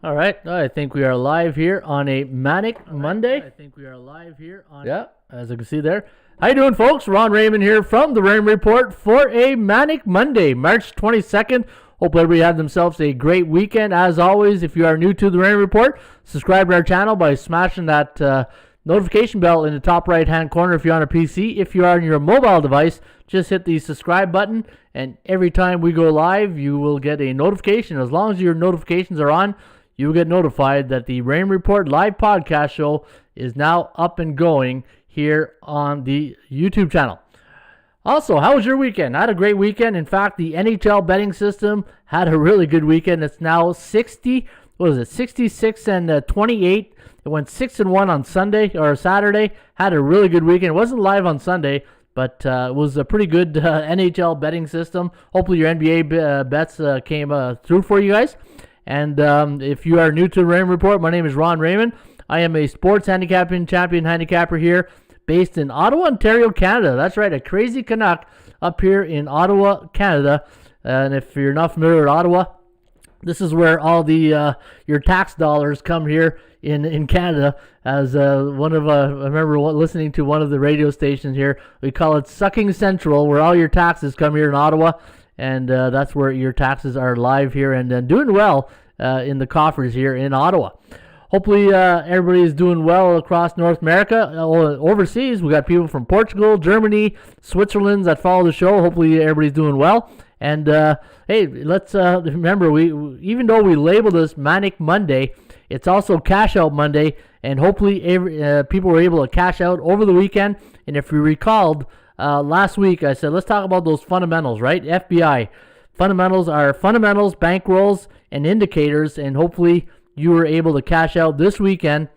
All right, I think we are live here on a Manic Monday. Yeah, as you can see there. How you doing, folks? Ron Raymond here from the Raymond Report for a Manic Monday, March 22nd. Hope everybody had themselves a great weekend. As always, if you are new to the Raymond Report, subscribe to our channel by smashing that notification bell in the top right-hand corner if you're on a PC. If you are on your mobile device, just hit the subscribe button, and every time we go live, you will get a notification. As long as your notifications are on, you will get notified that the Rain Report live podcast show is now up and going here on the YouTube channel. Also, how was your weekend? I had a great weekend. In fact, the NHL betting system had a really good weekend. It's now 66 and 28. It went 6-1 on Sunday or Saturday. Had a really good weekend. It wasn't live on Sunday, but it was a pretty good NHL betting system. Hopefully your NBA bets came through for you guys. And if you are new to the Raymond Report, my name is Ron Raymond. I am a sports handicapping champion handicapper here based in Ottawa, Ontario, Canada. That's right, a crazy Canuck up here in Ottawa, Canada. And if you're not familiar with Ottawa, this is where all the your tax dollars come here in Canada. As I remember listening to one of the radio stations here, we call it Sucking Central, where all your taxes come here in Ottawa. And that's where your taxes are live here and doing well in the coffers here in Ottawa. Hopefully everybody is doing well across North America. Overseas, we got people from Portugal, Germany, Switzerland that follow the show. Hopefully everybody's doing well. And hey, let's remember, even though we label this Manic Monday, it's also Cash Out Monday. And hopefully people were able to cash out over the weekend. And if you recalled, last week I said, let's talk about those fundamentals, right? FBI. Fundamentals are fundamentals, bankrolls, and indicators, and hopefully you were able to cash out this weekend.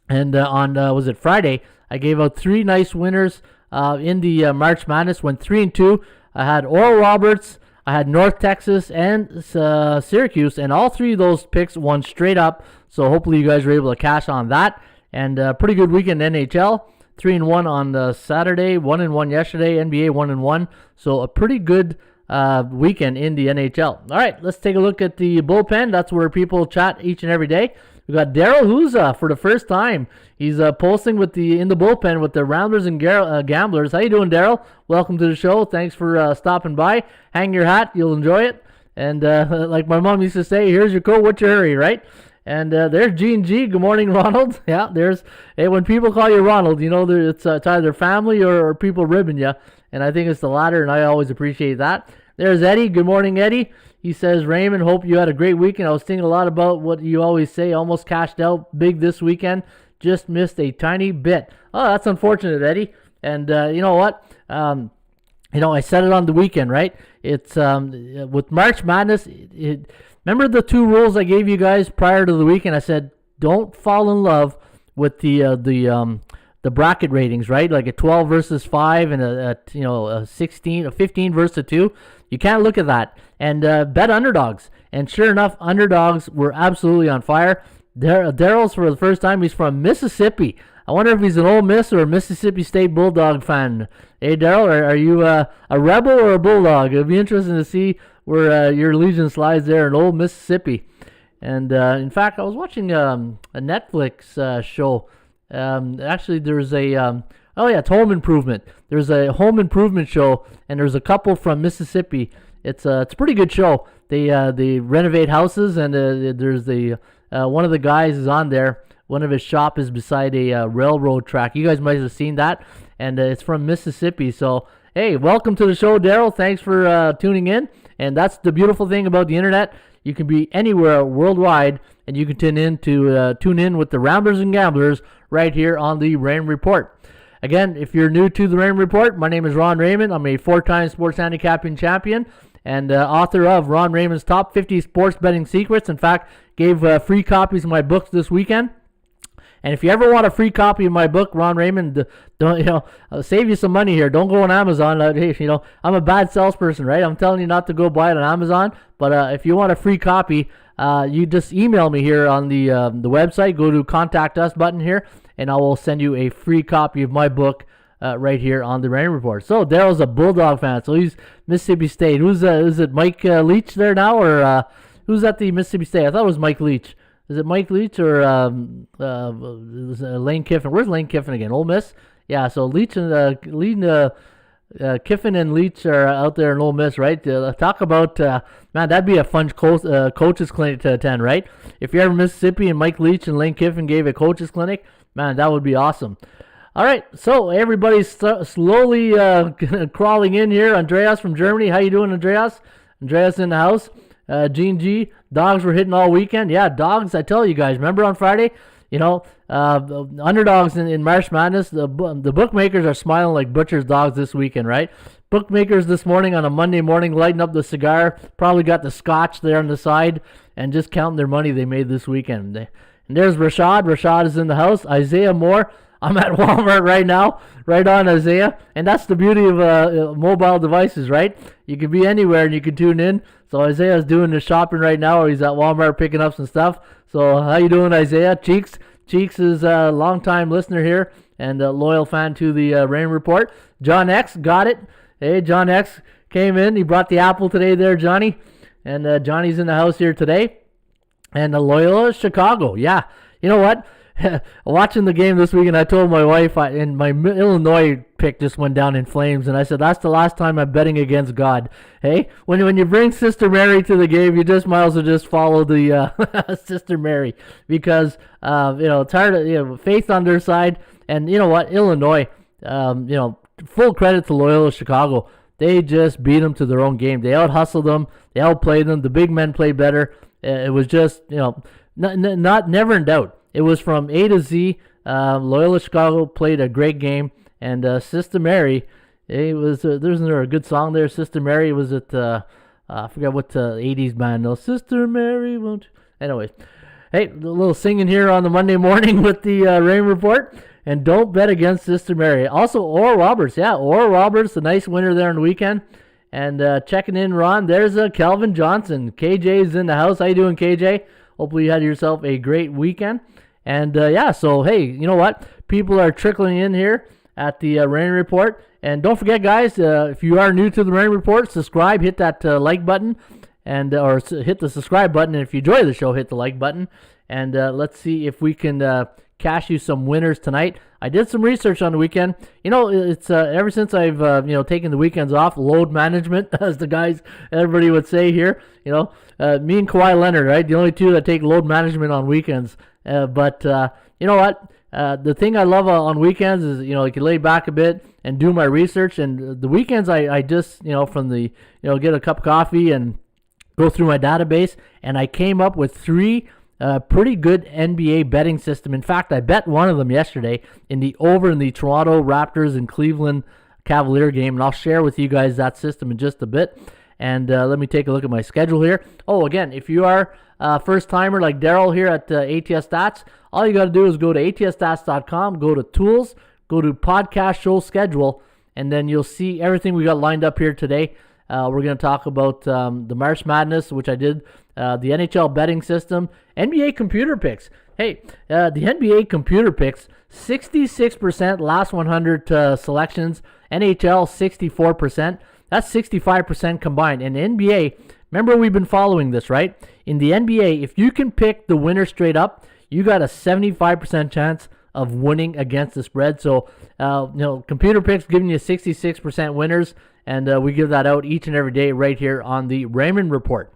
And on, was it Friday, I gave out 3 nice winners in the March Madness, went 3-2. I had Oral Roberts, I had North Texas, and Syracuse, and all 3 of those picks won straight up. So hopefully you guys were able to cash on that. And pretty good weekend NHL. 3-1 on Saturday, 1-1 yesterday, NBA 1-1. So a pretty good weekend in the NHL. All right, let's take a look at the bullpen. That's where people chat each and every day. We got Daryl Huza for the first time. He's posting in the bullpen with the Rounders and Gamblers. How you doing, Daryl? Welcome to the show. Thanks for stopping by. Hang your hat. You'll enjoy it. And like my mom used to say, here's your coat. What's your hurry, right? And there's G&G. Good morning, Ronald. Yeah, when people call you Ronald, you know it's either family or people ribbing you. And I think it's the latter, and I always appreciate that. There's Eddie. Good morning, Eddie. He says, Raymond, hope you had a great weekend. I was thinking a lot about what you always say. Almost cashed out big this weekend. Just missed a tiny bit. Oh, that's unfortunate, Eddie. And you know what? I said it on the weekend, right? It's with March Madness, remember the 2 rules I gave you guys prior to the weekend? I said, don't fall in love with the bracket ratings, right? Like a 12 versus 5 and a 15 versus 2. You can't look at that. And bet underdogs. And sure enough, underdogs were absolutely on fire. Daryl's for the first time. He's from Mississippi. I wonder if he's an Ole Miss or a Mississippi State Bulldog fan. Hey, Daryl, are you a Rebel or a Bulldog? It'll be interesting to see where your allegiance lies there in old Mississippi. And in fact, I was watching a Netflix show. Actually, there's it's Home Improvement. There's a Home Improvement show, and there's a couple from Mississippi. It's a pretty good show. They renovate houses, and there's one of the guys is on there. One of his shop is beside a railroad track. You guys might have seen that, and it's from Mississippi. So, hey, welcome to the show, Daryl. Thanks for tuning in. And that's the beautiful thing about the internet. You can be anywhere worldwide, and you can tune in with the Rounders and Gamblers right here on the Rain Report. Again, if you're new to the Rain Report, my name is Ron Raymond. I'm a 4-time sports handicapping champion and author of Ron Raymond's Top 50 Sports Betting Secrets. In fact, gave free copies of my books this weekend. And if you ever want a free copy of my book, Ron Raymond, don't save you some money here. Don't go on Amazon. I'm a bad salesperson, right? I'm telling you not to go buy it on Amazon. But if you want a free copy, you just email me here on the website. Go to Contact Us button here, and I will send you a free copy of my book right here on the Rain Report. So Daryl's a Bulldog fan, so he's Mississippi State. Is it Mike Leach there now, or who's at the Mississippi State? I thought it was Mike Leach. Is it Mike Leach or Lane Kiffin? Where's Lane Kiffin again? Ole Miss? Yeah, so Leach and Kiffin and Leach are out there in Ole Miss, right? Talk about, man, that'd be a fun coaches clinic to attend, right? If you're ever Mississippi and Mike Leach and Lane Kiffin gave a coaches clinic, man, that would be awesome. All right, so everybody's slowly crawling in here. Andreas from Germany, how you doing, Andreas? Andreas in the house. Gene G, dogs were hitting all weekend. Yeah, dogs, I tell you guys, remember on Friday? The underdogs in March Madness, the bookmakers are smiling like butcher's dogs this weekend, right? Bookmakers this morning on a Monday morning lighting up the cigar, probably got the scotch there on the side, and just counting their money they made this weekend. And there's Rashad. Rashad is in the house. Isaiah Moore. I'm at Walmart right now, right on Isaiah. And that's the beauty of mobile devices, right? You can be anywhere and you can tune in. So Isaiah's doing the shopping right now, or he's at Walmart picking up some stuff. So how you doing, Isaiah? Cheeks is a long-time listener here and a loyal fan to the Rain Report. John X got it. Hey, John X came in. He brought the apple today there, Johnny. And Johnny's in the house here today. And Loyola Chicago. Yeah, you know what? Watching the game this weekend, I told my wife, and my Illinois pick just went down in flames, and I said, that's the last time I'm betting against God. Hey, when you bring Sister Mary to the game, you just might as well just follow the Sister Mary, because it's hard to, faith on their side, and you know what, Illinois, full credit to Loyola Chicago. They just beat them to their own game. They out-hustled them. They outplayed them. The big men played better. It was just, never in doubt. It was from A to Z. Loyola Chicago played a great game, and Sister Mary, there's a good song there. Sister Mary was at I forgot what 80s band. No, Sister Mary won't. Anyways, hey, a little singing here on the Monday morning with the Rain Report, and don't bet against Sister Mary. Also, Oral Roberts, Oral Roberts, a nice winner there on the weekend. And checking in, Ron. There's Calvin Johnson. KJ's in the house. How you doing, KJ? Hopefully you had yourself a great weekend. And, so, hey, you know what? People are trickling in here at the Rain Report. And don't forget, guys, if you are new to the Rain Report, subscribe, hit that like button, and or hit the subscribe button. And if you enjoy the show, hit the like button. And let's see if we can cash you some winners tonight. I did some research on the weekend. It's ever since I've taken the weekends off, load management, as the guys, everybody would say here. Me and Kawhi Leonard, right? The only two that take load management on weekends. But you know what? The thing I love on weekends is, I can lay back a bit and do my research. And the weekends I just, from the, get a cup of coffee and go through my database. And I came up with three pretty good NBA betting system. In fact, I bet one of them yesterday in the Toronto Raptors and Cleveland Cavalier game. And I'll share with you guys that system in just a bit. And let me take a look at my schedule here. Oh, again, if you are first timer like Daryl here at ATS Stats, all you got to do is go to atsstats.com, go to tools, go to podcast show schedule, and then you'll see everything we got lined up here today. We're going to talk about the March Madness, which I did, the NHL betting system, NBA computer picks. Hey, the NBA computer picks, 66% last 100 selections, NHL 64%. That's 65% combined. And NBA, remember we've been following this, right? In the NBA, if you can pick the winner straight up, you got a 75% chance of winning against the spread. So, computer picks giving you 66% winners, and we give that out each and every day right here on the Raymond Report.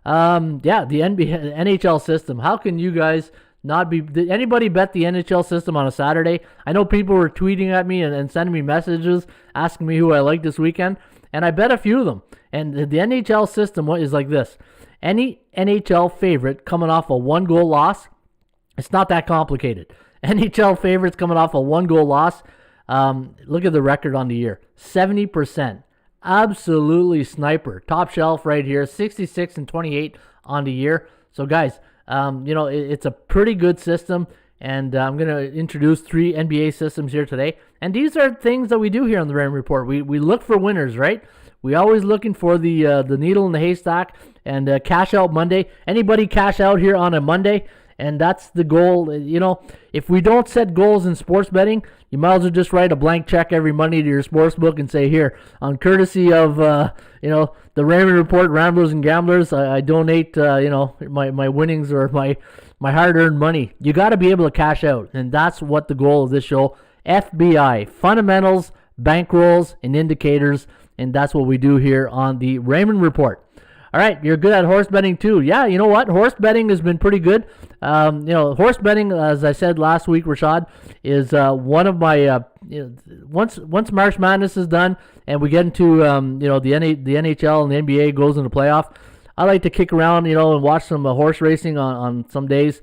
The NHL system. How can you guys not be? Did anybody bet the NHL system on a Saturday? I know people were tweeting at me and sending me messages asking me who I liked this weekend, and I bet a few of them. And the NHL system is like this. Any NHL favorite coming off a 1-goal loss, it's not that complicated. NHL favorites coming off a 1-goal loss, look at the record on the year. 70%. Absolutely sniper. Top shelf right here. 66-28 on the year. So guys, it's a pretty good system. And I'm going to introduce 3 NBA systems here today. And these are things that we do here on the Raymond Report. We look for winners, right? We always looking for the needle in the haystack. And cash out Monday. Anybody cash out here on a Monday? And that's the goal. If we don't set goals in sports betting, you might as well just write a blank check every Monday to your sports book and say, here, on courtesy of, the Raymond Report, Ramblers and Gamblers, I donate, my winnings or my my hard-earned money. You got to be able to cash out, and that's what the goal of this show. FBI, fundamentals, bankrolls, and indicators, and that's what we do here on the Raymond Report. All right, you're good at horse betting too. Yeah, you know what? Horse betting has been pretty good. Horse betting, as I said last week, Rashad, is one of my once March Madness is done and we get into the NHL and the NBA goes into playoff, I like to kick around, and watch some horse racing on some days,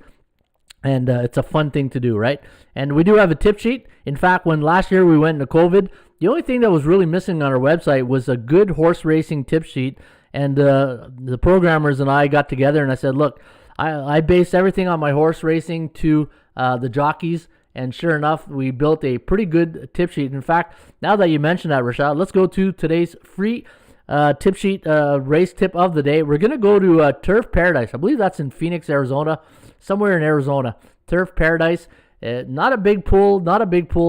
and it's a fun thing to do, right? And we do have a tip sheet. In fact, when last year we went into COVID, the only thing that was really missing on our website was a good horse racing tip sheet. And the programmers and I got together and I said, look, I base everything on my horse racing to the jockeys. And sure enough, we built a pretty good tip sheet. In fact, now that you mentioned that, Rashad, let's go to today's free tip sheet race tip of the day. We're going to go to Turf Paradise. I believe that's in Phoenix, Arizona, somewhere in Arizona. Turf Paradise. Not a big pool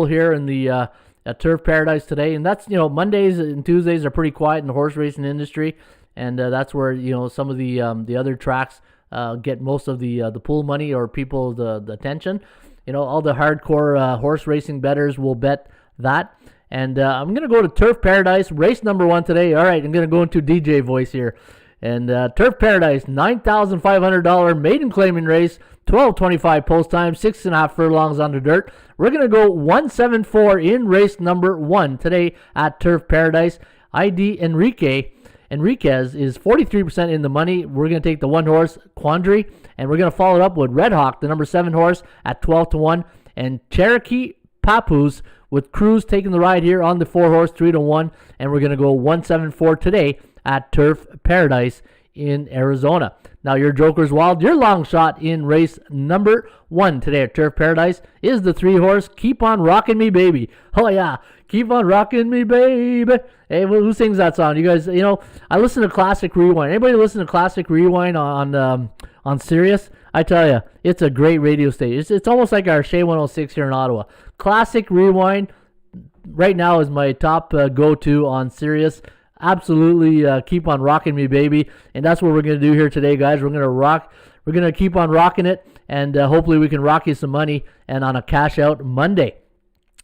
here in the Turf Paradise today. And that's, Mondays and Tuesdays are pretty quiet in the horse racing industry. And that's where some of the other tracks get most of the pool money or people the attention. All the hardcore horse racing bettors will bet that. And I'm gonna go to Turf Paradise, race number 1 today. All right, I'm gonna go into DJ voice here. And Turf Paradise, $9,500 maiden claiming race, 12:25 post time, 6.5 furlongs on the dirt. We're gonna go 174 in race number 1 today at Turf Paradise. ID Enriquez is 43% in the money. We're going to take the 1 horse, Quandary, and we're going to follow it up with Red Hawk, the number 7 horse, at 12-1, and Cherokee Papoose with Cruz taking the ride here on the 4 horse, 3-1, and we're going to go 174 today at Turf Paradise in Arizona. Now, your Joker's Wild, your long shot in race number 1 today at Turf Paradise is the 3 horse, Keep On Rockin' Me Baby. Oh, yeah. Keep on rocking me, baby. Hey, who sings that song? You guys, I listen to Classic Rewind. Anybody listen to Classic Rewind on Sirius? I tell you, it's a great radio station. It's almost like our Shea 106 here in Ottawa. Classic Rewind right now is my top go-to on Sirius. Absolutely, keep on rocking me, baby. And that's what we're going to do here today, guys. We're going to rock. We're going to keep on rocking it, and hopefully we can rock you some money and on a cash out Monday.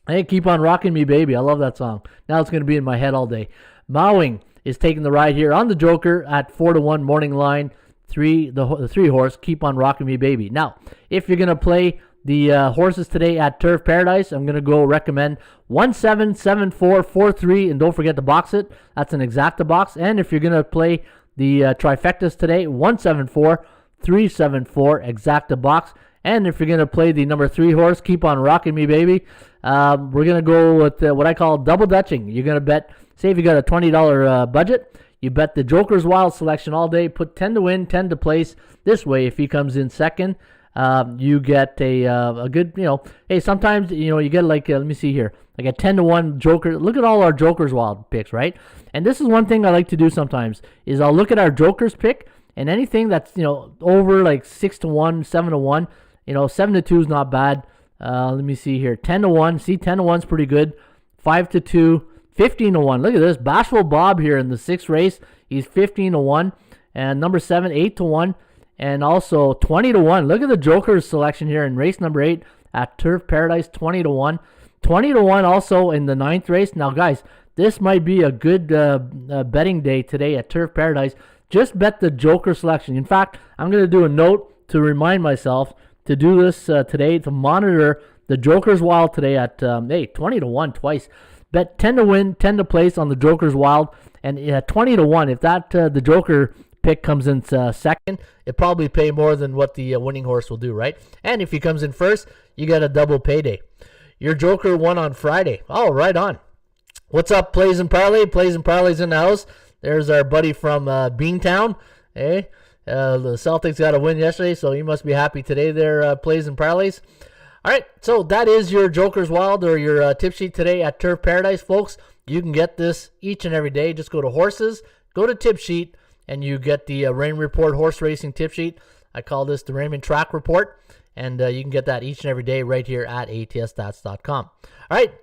Hey, keep on rocking me, baby. I love that song. Now it's going to be in my head all day. Mowing is taking the ride here on the Joker at 4-1 morning line. The 3 horse, Keep On Rocking Me, Baby. Now, if you're going to play the horses today at Turf Paradise, I'm going to go recommend 177443, and don't forget to box it. That's an exacta box. And if you're going to play the trifectas today, 174374 exacta box. And if you're going to play the number 3 horse, Keep On Rocking Me, Baby, we're going to go with what I call double dutching. You're going to bet, say if you got a $20 budget, you bet the Joker's Wild selection all day, put 10 to win, 10 to place. This way, if he comes in second, you get a good, hey, sometimes, you get like, let me see here, like a 10-1 Joker. Look at all our Joker's Wild picks, right? And this is one thing I like to do sometimes, is I'll look at our Joker's pick, and anything that's, over like 6-1, 7-1, 7-2 is not bad. Let me see here. 10-1. See, 10-1's pretty good. 5-2. 15-1. Look at this. Bashful Bob here in the 6th race. He's 15-1. And number 7, 8-1. And also 20-1. Look at the Joker's selection here in race number 8 at Turf Paradise. 20-1. 20-1 also in the 9th race. Now, guys, this might be a good betting day today at Turf Paradise. Just bet the Joker selection. In fact, I'm going to do a note to remind myself to do this today, to monitor the Joker's Wild today at 20-1 twice. Bet 10 to win, 10 to place on the Joker's Wild, and 20-1. If that the Joker pick comes in second, it probably pay more than what the winning horse will do, right? And if he comes in first, you get a double payday. Your Joker won on Friday. Oh, right on. What's up, Plays and Parlay? Plays and Parlay's in the house. There's our buddy from Beantown. Hey. The Celtics got a win yesterday, so you must be happy today there, Plays and Parlays. All right, so that is your Joker's Wild or your tip sheet today at Turf Paradise, folks. You can get this each and every day. Just go to horses, go to tip sheet, and you get the Rain Report horse racing tip sheet. I call this the Raymond Track Report, and you can get that each and every day right here at atsstats.com. All right,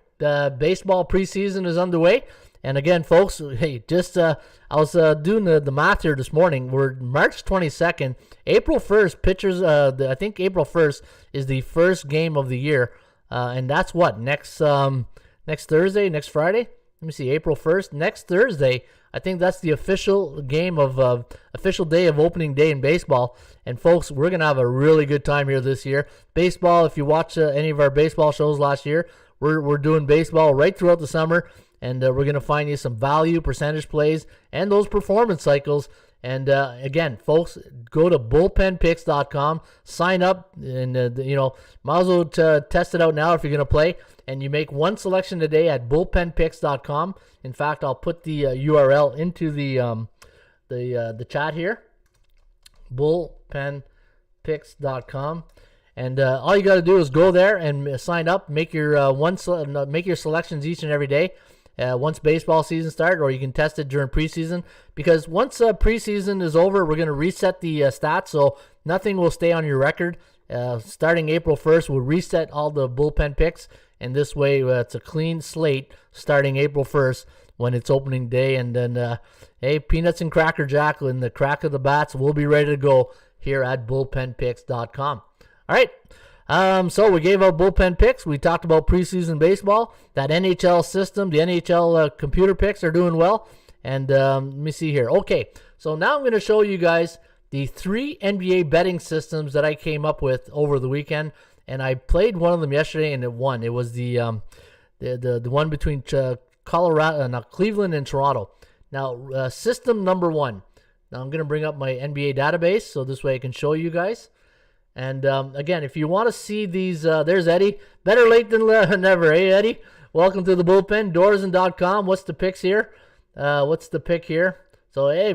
baseball preseason is underway. And again, folks, hey, just I was doing the math here this morning. We're March 22nd. April 1st, pitchers, I think April 1st is the first game of the year. And that's what? Next Thursday, next Friday? Let me see, April 1st. Next Thursday, I think that's the official game of official day of opening day in baseball. And folks, we're gonna have a really good time here this year. Baseball. If you watch any of our baseball shows last year, we're doing baseball right throughout the summer, and we're gonna find you some value, percentage plays, and those performance cycles. And again, folks, go to bullpenpicks.com, sign up, and might as well test it out now if you're gonna play. And you make one selection a day at bullpenpicks.com. In fact, I'll put the URL into the chat here. Bullpenpicks.com, and all you got to do is go there and sign up. Make your make your selections each and every day. Once baseball season starts, or you can test it during preseason. Because once preseason is over, we're going to reset the stats, so nothing will stay on your record. Starting April 1st, we'll reset all the bullpen picks, and this way it's a clean slate starting April 1st when it's opening day. And then, hey, Peanuts and Cracker Jack and the crack of the bats, we'll be ready to go here at bullpenpicks.com. All right. So we gave out bullpen picks. We talked about preseason baseball. That NHL system, the NHL computer picks are doing well. And let me see here. Okay, so now I'm going to show you guys the 3 NBA betting systems that I came up with over the weekend. And I played one of them yesterday, and it won. It was the one between Cleveland and Toronto. Now, system number 1. Now I'm going to bring up my NBA database, so this way I can show you guys. And again, if you want to see these, there's Eddie. Better late than never, hey Eddie? Welcome to the bullpen, Dorsen.com. What's the picks here? What's the pick here? So, hey,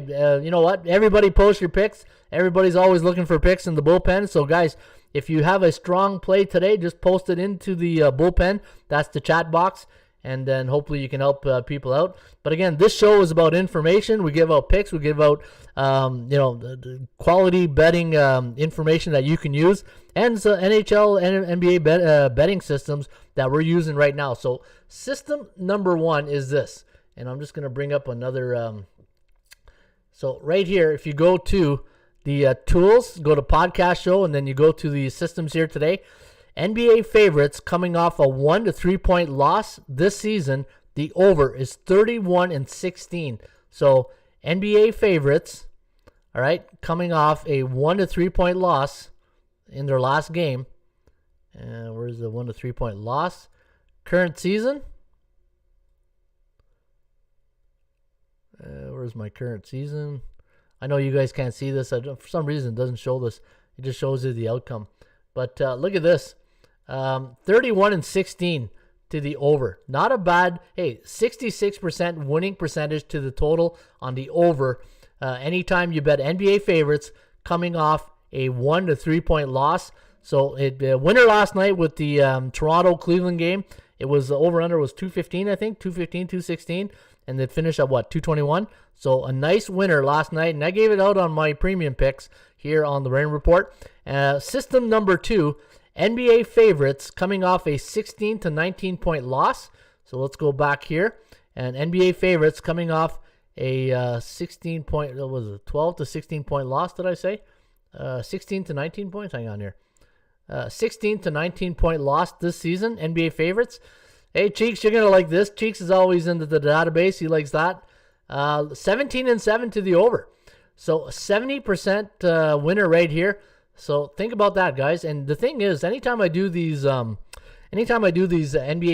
you know what? Everybody post your picks. Everybody's always looking for picks in the bullpen. So, guys, if you have a strong play today, just post it into the bullpen. That's the chat box. And then hopefully you can help people out. But again, this show is about information. We give out picks. We give out, the quality betting information that you can use, and NHL and NBA betting systems that we're using right now. So system number 1 is this, and I'm just going to bring up another. So right here, if you go to the tools, go to podcast show, and then you go to the systems here today. NBA favorites coming off a 1 to 3 point loss this season. The over is 31-16. So NBA favorites, all right, coming off a 1 to 3 point loss in their last game. Where's the 1 to 3 point loss? Current season. Where's my current season? I know you guys can't see this. For some reason, it doesn't show this. It just shows you the outcome. But look at this. 31-16 to the over. Not a bad, 66% winning percentage to the total on the over. Anytime you bet NBA favorites coming off a 1 to 3 point loss. So winner last night with the Toronto-Cleveland game. It was the over-under was 215, I think, 215, 216. And they finished at 221. So a nice winner last night. And I gave it out on my premium picks here on the Rain Report. System number 2. NBA favorites coming off a 16 to 19 point loss. So let's go back here. And NBA favorites coming off a 16 point, what was it, 12 to 16 point loss, did I say? 16 to 19 points? Hang on here. 16 to 19 point loss this season, NBA favorites. Hey, Cheeks, you're going to like this. Cheeks is always into the database. He likes that. 17-7 to the over. So 70% winner right here. So think about that, guys. And the thing is, anytime I do these NBA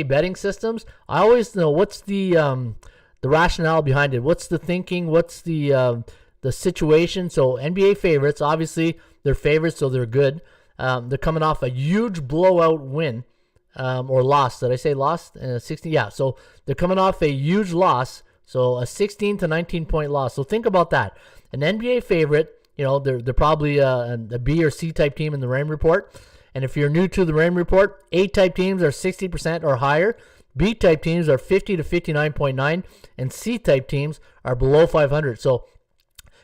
betting systems, I always know what's the rationale behind it. What's the thinking? What's the situation? So NBA favorites, obviously they're favorites, so they're good. They're coming off a huge blowout win or loss. Did I say loss? 16. Yeah. So they're coming off a huge loss. So a 16 to 19 point loss. So think about that. An NBA favorite. You know, they're probably a B or C type team in the Rain Report. And if you're new to the Rain Report, A type teams are 60% or higher. B type teams are 50 to 59.9. And C type teams are below 500. So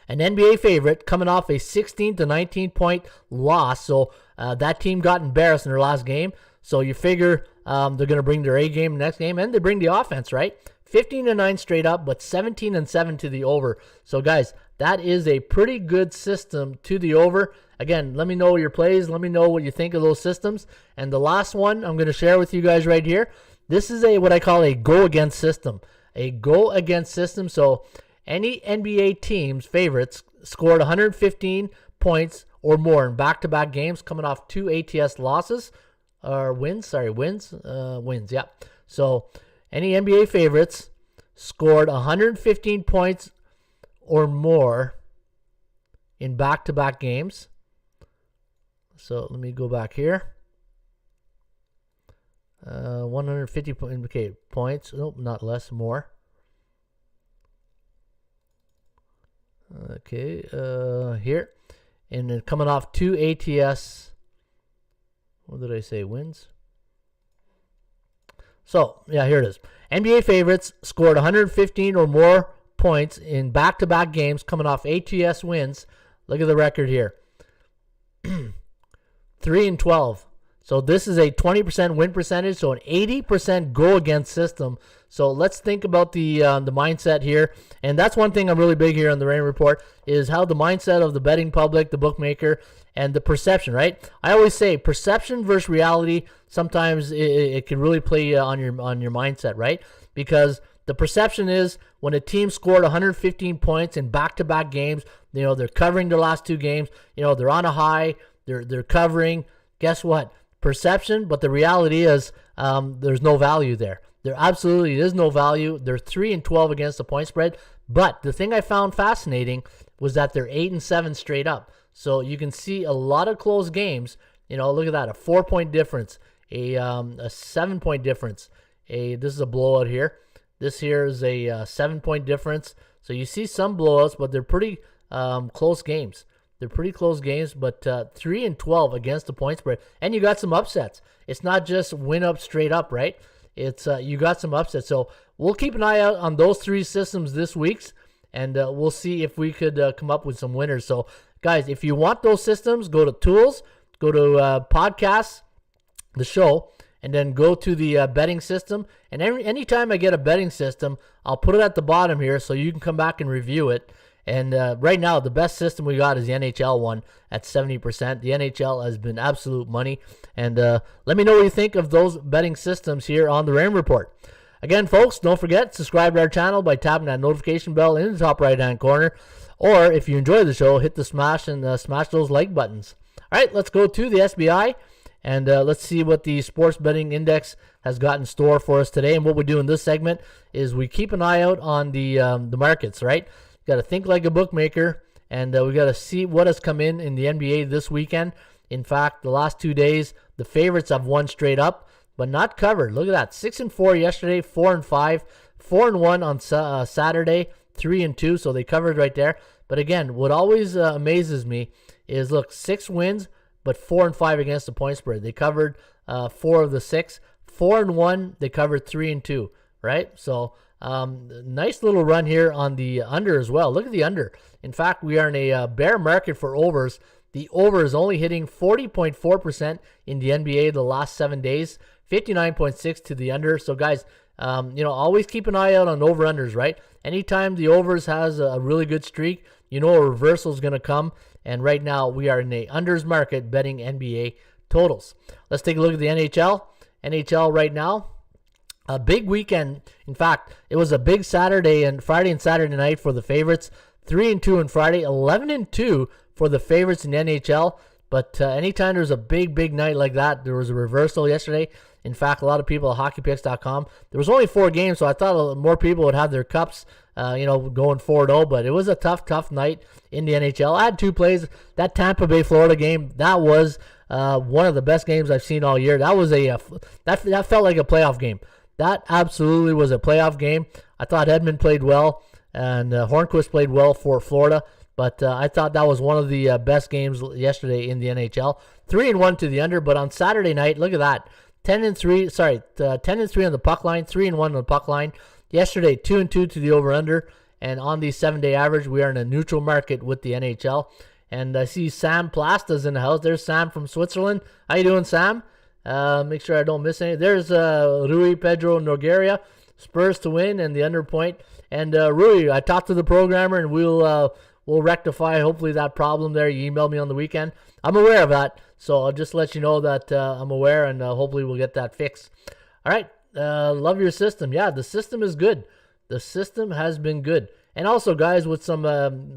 an NBA favorite coming off a 16 to 19 point loss. So that team got embarrassed in their last game. So you figure they're going to bring their A game next game. And they bring the offense, right? 15-9 straight up, but 17-7 to the over. So guys, that is a pretty good system to the over. Again, let me know your plays. Let me know what you think of those systems. And the last one I'm going to share with you guys right here. This is what I call a go against system. A go against system. So any NBA team's favorites scored 115 points or more in back-to-back games, coming off 2 ATS losses or wins. Wins. Yeah. So any NBA favorites scored 115 points or more in back-to-back games. So let me go back here. 150 points. Nope, not less, more. Okay, here. And then coming off 2 ATS, what did I say, wins? So, yeah, here it is. NBA favorites scored 115 or more points in back-to-back games coming off ATS wins. Look at the record here. 3-12. So this is a 20% win percentage, so an 80% go against system. So let's think about the mindset here. And that's one thing I'm really big here on the Rain Report is how the mindset of the betting public, the bookmaker, and the perception, right? I always say perception versus reality. Sometimes it can really play on your mindset, right? Because the perception is when a team scored 115 points in back-to-back games, they're covering their last 2 games, they're on a high, they're covering. Guess what? Perception, but the reality is there's no value there. There absolutely is no value. They're 3-12 against the point spread. But the thing I found fascinating was that they're 8-7 straight up. So you can see a lot of close games. Look at that, a 4-point difference, a 7-point difference. This is a blowout here. This here is a 7-point difference. So you see some blowouts, but they're pretty close games. They're pretty close games, but 3-12 against the point spread. And you got some upsets. It's not just win up straight up, right? It's you got some upsets. So we'll keep an eye out on those 3 systems this week, and we'll see if we could come up with some winners. So, guys, if you want those systems, go to Tools, go to Podcasts, the show, and then go to the betting system. And anytime I get a betting system, I'll put it at the bottom here so you can come back and review it. And right now, the best system we got is the NHL one at 70%. The NHL has been absolute money. And let me know what you think of those betting systems here on the Rain Report. Again, folks, don't forget, subscribe to our channel by tapping that notification bell in the top right-hand corner. Or if you enjoy the show, hit the smash and smash those like buttons. All right, let's go to the SBI. And let's see what the sports betting index has got in store for us today. And what we do in this segment is we keep an eye out on the markets, right? Got to think like a bookmaker, and we got to see what has come in the NBA this weekend. In fact, the last 2 days, the favorites have won straight up, but not covered. Look at that, 6-4 yesterday, 4-5, 4-1 on Saturday, 3-2, so they covered right there. But again, what always amazes me is, look, 6 wins, but 4-5 against the point spread. They covered 4 of the 6, 4-1, they covered 3-2, right? So nice little run here on the under as well. Look at the under. In fact, we are in a bear market for overs. The over is only hitting 40.4% in the NBA the last 7 days, 59.6 to the under. So guys, always keep an eye out on over-unders, right? Anytime the overs has a really good streak, a reversal is going to come. And right now we are in a unders market betting NBA totals. Let's take a look at the NHL. NHL right now. A big weekend. In fact, it was a big Friday and Saturday night for the favorites. 3-2 on Friday, 11-2 for the favorites in the NHL. But anytime there's a big night like that, there was a reversal yesterday. In fact, a lot of people at hockeypicks.com, there was only 4 games, so I thought more people would have their cups, going 4-0. But it was a tough night in the NHL. I had 2 plays. That Tampa Bay Florida game, that was one of the best games I've seen all year. That was that felt like a playoff game. That absolutely was a playoff game. I thought Edmund played well, and Hornquist played well for Florida. But I thought that was one of the best games yesterday in the NHL. 3-1 to the under, but on Saturday night, look at that. 10-3 on the puck line, 3-1 on the puck line. Yesterday, 2-2 to the over-under. And on the 7-day average, we are in a neutral market with the NHL. And I see Sam Plasta's in the house. There's Sam from Switzerland. How you doing, Sam? Make sure I don't miss any. There's Rui Pedro Nogueira. Spurs to win and the under point. And Rui, I talked to the programmer, and we'll rectify hopefully that problem there. You emailed me on the weekend. I'm aware of that, so I'll just let you know that I'm aware, and hopefully we'll get that fixed. All right, love your system. Yeah, the system is good. The system has been good. And also, guys, with some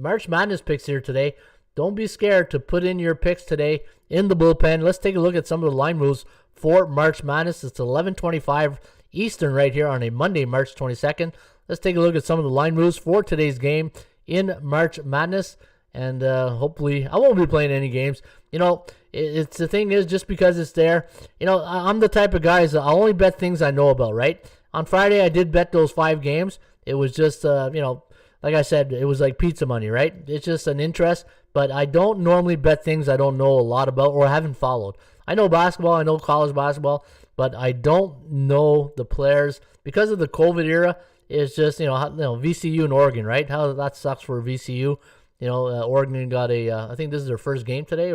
March Madness picks here today, don't be scared to put in your picks today in the bullpen. Let's take a look at some of the line moves for March Madness. It's 11:25 Eastern right here on a Monday, March 22nd. Let's take a look at some of the line moves for today's game in March Madness. And hopefully, I won't be playing any games. You know, it's the thing is, just because it's there, you know, I'm the type of guys that I only bet things I know about, right? On Friday, I did bet those 5 games. It was just, you know, like I said, it was like pizza money, right? It's just an interest, but I don't normally bet things I don't know a lot about or haven't followed. I know basketball, I know college basketball, but I don't know the players. Because of the COVID era, it's just, VCU and Oregon, right? How that sucks for VCU. You know, Oregon got I think this is their first game today,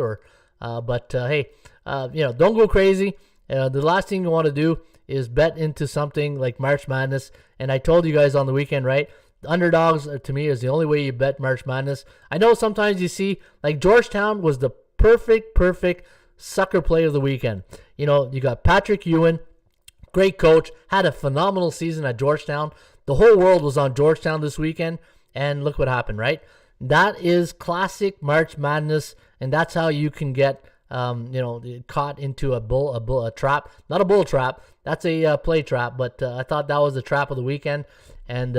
hey, don't go crazy. The last thing you want to do is bet into something like March Madness. And I told you guys on the weekend, right? The underdogs, to me, is the only way you bet March Madness. I know sometimes you see, like Georgetown was the perfect sucker play of the weekend. You know, you got Patrick Ewing, great coach, had a phenomenal season at Georgetown. The whole world was on Georgetown this weekend, and look what happened, right? That is classic March Madness, and that's how you can get, caught into a trap. Not a bull trap. That's a play trap, but I thought that was the trap of the weekend. And,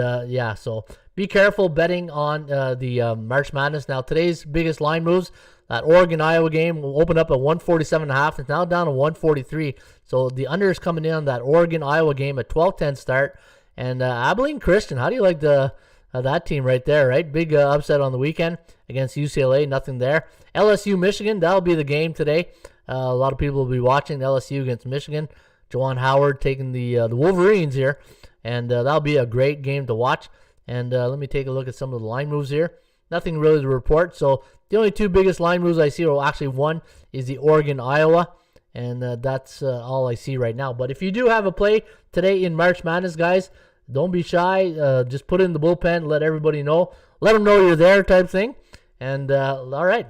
so be careful betting on the March Madness. Now, today's biggest line moves, that Oregon-Iowa game will open up at 147.5. It's now down to 143. So the under is coming in on that Oregon-Iowa game at 12:10 start. And Abilene Christian, how do you like that team right there, right? Big upset on the weekend against UCLA, nothing there. LSU-Michigan, that'll be the game today. A lot of people will be watching LSU against Michigan. Juwan Howard taking the Wolverines here. And that'll be a great game to watch. And let me take a look at some of the line moves here. Nothing really to report. So the only 2 biggest line moves I see, or actually one, is the Oregon-Iowa. And that's all I see right now. But if you do have a play today in March Madness, guys, don't be shy. Just put it in the bullpen. Let everybody know. Let them know you're there type thing. And all right.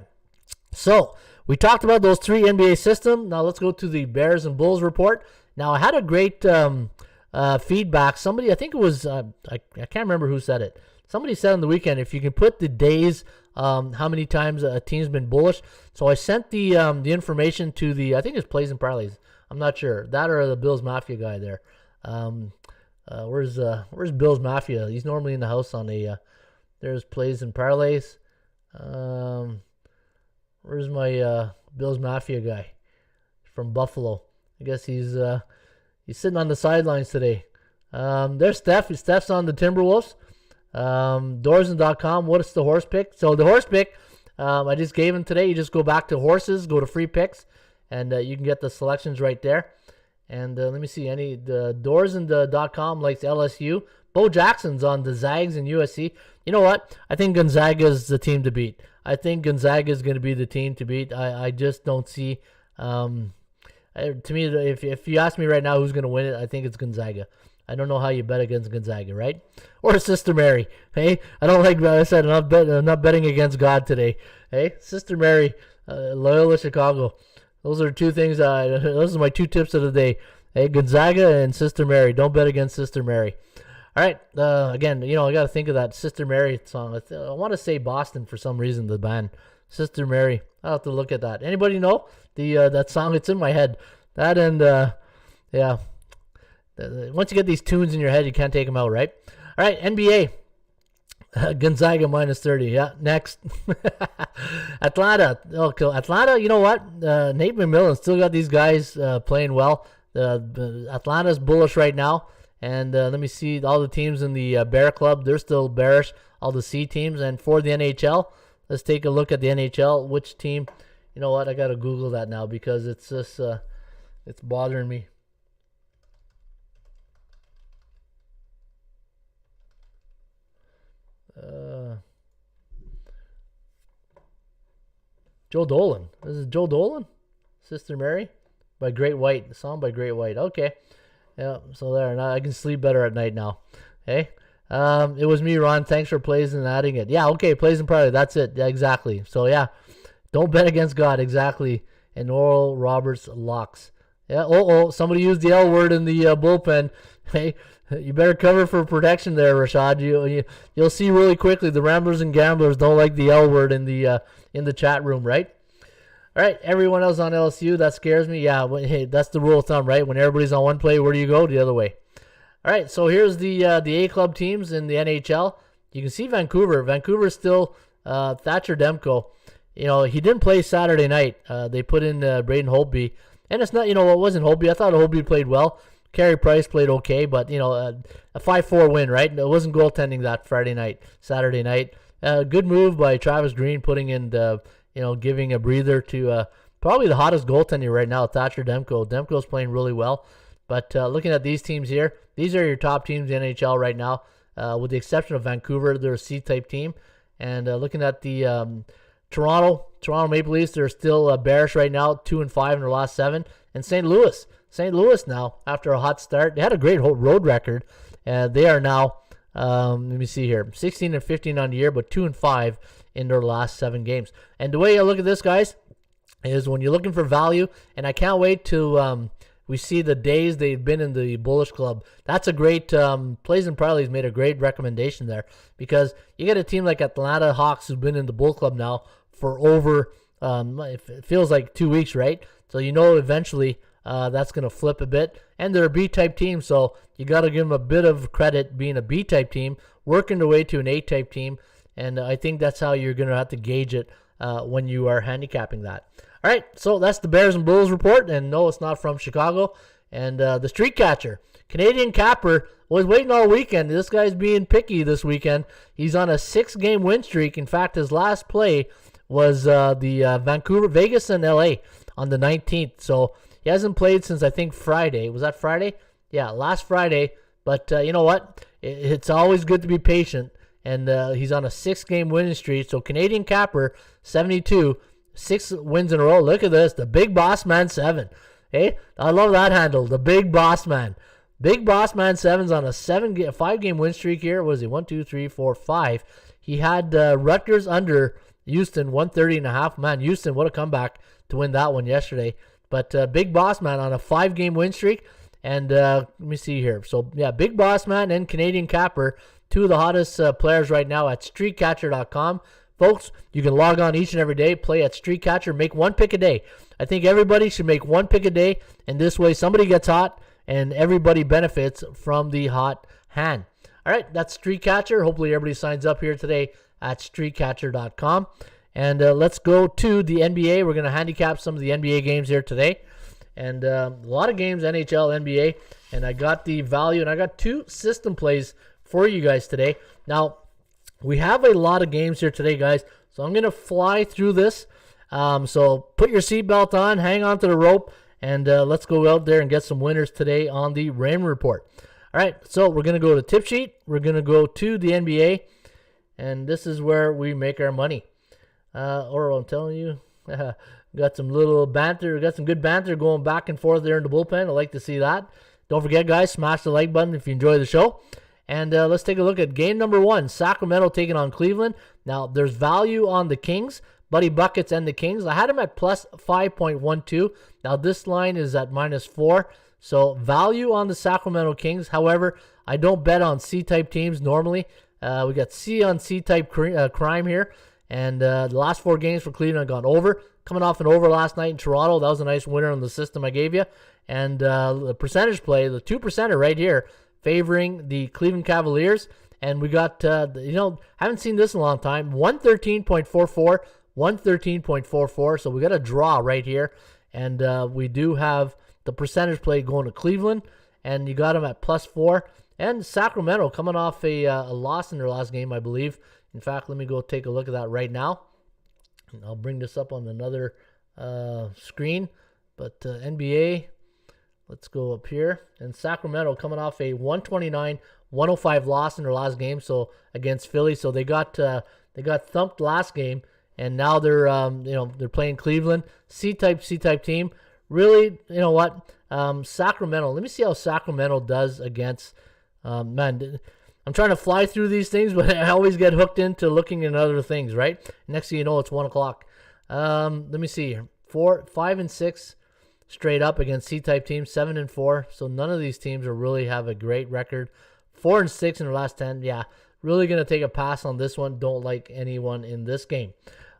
So we talked about those 3 NBA systems. Now let's go to the Bears and Bulls report. Now I had a great feedback. Somebody, I think it was, I can't remember who said it. Somebody said on the weekend, if you can put the days, how many times a team's been bullish. So I sent the information to I think it's Plays and Parlays. I'm not sure. That or the Bills Mafia guy there. Where's Bills Mafia? He's normally in the house on there's Plays and Parlays. Where's my Bills Mafia guy from Buffalo? I guess he's sitting on the sidelines today. There's Steph. Steph's on the Timberwolves. Dorsen.com. What is the horse pick? So the horse pick, I just gave him today. You just go back to horses, go to free picks, and you can get the selections right there. And let me see. The Dorsen.com likes LSU. Bo Jackson's on the Zags and USC. You know what? I think Gonzaga is the team to beat. I think Gonzaga is going to be the team to beat. I just don't see. To me, if you ask me right now who's going to win it, I think it's Gonzaga. I don't know how you bet against Gonzaga, right? Or Sister Mary. Hey, I don't like. I said I'm not betting against God today. Hey, Sister Mary, Loyola Chicago. Those are 2 things. Those are my 2 tips of the day. Hey, Gonzaga and Sister Mary. Don't bet against Sister Mary. All right. Again, I got to think of that Sister Mary song. I want to say Boston for some reason. The band Sister Mary. I'll have to look at that. Anybody know that song? It's in my head. That and yeah. Once you get these tunes in your head, you can't take them out, right? All right, NBA. Gonzaga minus 30. Yeah, next. Atlanta. Okay, Atlanta, you know what? Nate McMillan still got these guys playing well. Atlanta's bullish right now. And let me see all the teams in the Bear Club. They're still bearish, all the C teams. And for the NHL, let's take a look at the NHL. Which team? You know what? I got to Google that now because it's just it's bothering me. Joe Dolan. This is Joe Dolan? Sister Mary? By Great White. The song by Great White. Okay. Yeah, so there. Now I can sleep better at night now. Hey, it was me, Ron. Thanks for plays and adding it. Yeah, okay, plays and parlay. That's it. Yeah, exactly. So yeah, don't bet against God. Exactly. And Oral Roberts locks. Yeah. Somebody used the L word in the bullpen. Hey, you better cover for protection there, Rashad. You'll see really quickly the Ramblers and Gamblers don't like the L word in the chat room, right? All right, everyone else on LSU, that scares me. Yeah, hey, that's the rule of thumb, right? When everybody's on one play, where do you go? The other way. All right, so here's the A club teams in the NHL. You can see Vancouver. Vancouver's still Thatcher Demko. He didn't play Saturday night. They put in Braden Holtby. And it's not, it wasn't Holtby. I thought Holtby played well. Carey Price played okay, but, a 5-4 win, right? It wasn't goaltending that Saturday night. Good move by Travis Green putting in giving a breather to probably the hottest goaltender right now, Thatcher Demko. Demko's playing really well. But looking at these teams here, these are your top teams in the NHL right now, with the exception of Vancouver. They're a C-type team. And looking at the Toronto Maple Leafs, they're still bearish right now, 2-5 in their last 7. And St. Louis now, after a hot start, they had a great road record. They are now, let me see here, 16-15 on the year, but 2-5 in their last 7 games. And the way I look at this, guys, is when you're looking for value, and I can't wait to we see the days they've been in the bullish club. That's a great Plays and Parlays made a great recommendation there, because you get a team like Atlanta Hawks who's been in the bull club now for over it feels like 2 weeks, right? So eventually that's going to flip a bit, and they're a B-type team, so you got to give them a bit of credit being a B-type team, working their way to an A-type team. And I think that's how you're going to have to gauge it when you are handicapping that. All right, so that's the Bears and Bulls report. And no, it's not from Chicago. And the Streakcatcher, Canadian Capper, was waiting all weekend. This guy's being picky this weekend. He's on a 6-game win streak. In fact, his last play was the Vancouver, Vegas, and LA on the 19th. So he hasn't played since, I think, Friday. Was that Friday? Yeah, last Friday. But you know what? It's always good to be patient. And he's on a 6-game winning streak. So Canadian Capper, 72, 6 wins in a row. Look at this. The Big Boss Man 7. Hey, I love that handle. The Big Boss Man. Big Boss Man 7's on a 5-game win streak here. What is he? 1, 2, 3, 4, 5. He had Rutgers under Houston, 130.5. Man, Houston, what a comeback to win that one yesterday. But Big Boss Man on a 5-game win streak. And let me see here. So, yeah, Big Boss Man and Canadian Capper, 2 of the hottest players right now at Streakcatcher.com. Folks, you can log on each and every day, play at Streakcatcher, make 1 pick a day. I think everybody should make 1 pick a day, and this way somebody gets hot, and everybody benefits from the hot hand. All right, that's Streakcatcher. Hopefully everybody signs up here today at Streakcatcher.com. And let's go to the NBA. We're going to handicap some of the NBA games here today. And a lot of games, NHL, NBA. And I got the value, and I got 2 system plays for you guys today. Now, we have a lot of games here today, guys, so I'm going to fly through this. So put your seatbelt on, hang on to the rope, and let's go out there and get some winners today on the Raymond Report. All right, so we're going to go to Tip Sheet. We're going to go to the NBA, and this is where we make our money. Or I'm telling you, got some little banter. We got some good banter going back and forth there in the bullpen. I like to see that. Don't forget, guys, smash the like button if you enjoy the show. And let's take a look at game number 1, Sacramento taking on Cleveland. Now, there's value on the Kings, Buddy Buckets and the Kings. I had them at plus 5.12. Now, this line is at -4. So, value on the Sacramento Kings. However, I don't bet on C-type teams normally. We got C on C-type crime here. And the last 4 games for Cleveland have gone over. Coming off an over last night in Toronto. That was a nice winner on the system I gave you. And the percentage play, the 2%er right here, favoring the Cleveland Cavaliers. And we got, haven't seen this in a long time, 113.44, 113.44. So we got a draw right here. And we do have the percentage play going to Cleveland. And you got them at +4. And Sacramento coming off a loss in their last game, I believe. In fact, let me go take a look at that right now. And I'll bring this up on another screen. But NBA, let's go up here. And Sacramento coming off a 129-105 loss in their last game, so against Philly. So they got thumped last game, and now they're playing Cleveland. C-type team. really, you know what? Sacramento. Let me see how Sacramento does against. Man, I'm trying to fly through these things, but I always get hooked into looking at other things, right? Next thing you know, it's 1 o'clock. Let me see here. 5 and 6 straight up against C-type teams. 7 and 4. So none of these teams really have a great record. 4 and 6 in their last 10. Yeah, really gonna take a pass on this one. Don't like anyone in this game.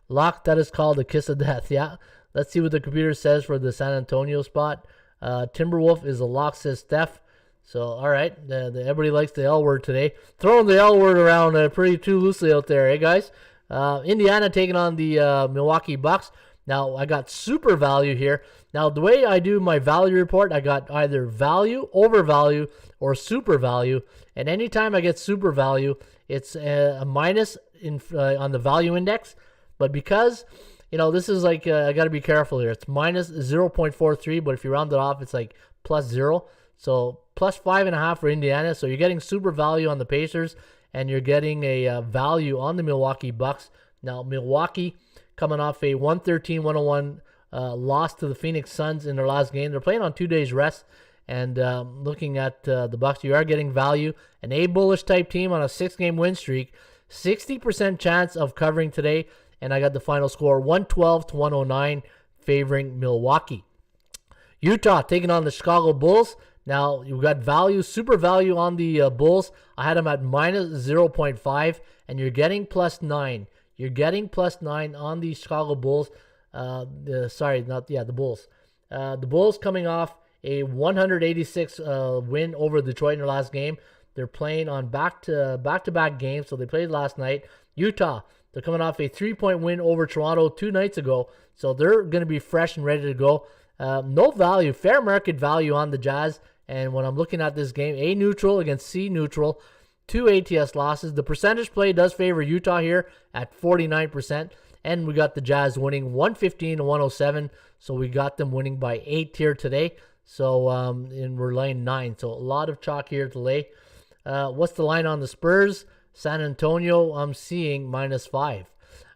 Lock, that is called a kiss of death. Yeah. Let's see what the computer says for the San Antonio spot. Timberwolf is a lock, says Steph. So, all right. Everybody likes the L word today. Throwing the L word around pretty too loosely out there, guys? Indiana taking on the Milwaukee Bucks. Now, I got super value here. Now, the way I do my value report, I got either value, overvalue, or super value. And anytime I get super value, it's a minus on the value index. But because, this is like, I got to be careful here. It's minus 0.43, but if you round it off, it's like plus 0. So plus 5.5 for Indiana. So you're getting super value on the Pacers, and you're getting a value on the Milwaukee Bucks. Now, Milwaukee coming off a 113-101 loss to the Phoenix Suns in their last game. They're playing on 2 days rest. And looking at the Bucks, you are getting value. An A-bullish type team on a 6-game win streak. 60% chance of covering today. And I got the final score 112-109 favoring Milwaukee. Utah taking on the Chicago Bulls. Now, you've got value, super value on the Bulls. I had them at minus 0.5, and you're getting plus 9. You're getting plus 9 on the Chicago Bulls. The Bulls. The Bulls coming off a 186 win over Detroit in their last game. They're playing on back-to-back games, so they played last night. Utah, they're coming off a 3-point win over Toronto 2 nights ago, so they're going to be fresh and ready to go. No value, fair market value on the Jazz. And when I'm looking at this game, A neutral against C neutral, 2 ATS losses. The percentage play does favor Utah here at 49%. And we got the Jazz winning 115-107. So we got them winning by 8 here today. So and we're laying 9. So a lot of chalk here to lay. What's the line on the Spurs? San Antonio, I'm seeing minus 5.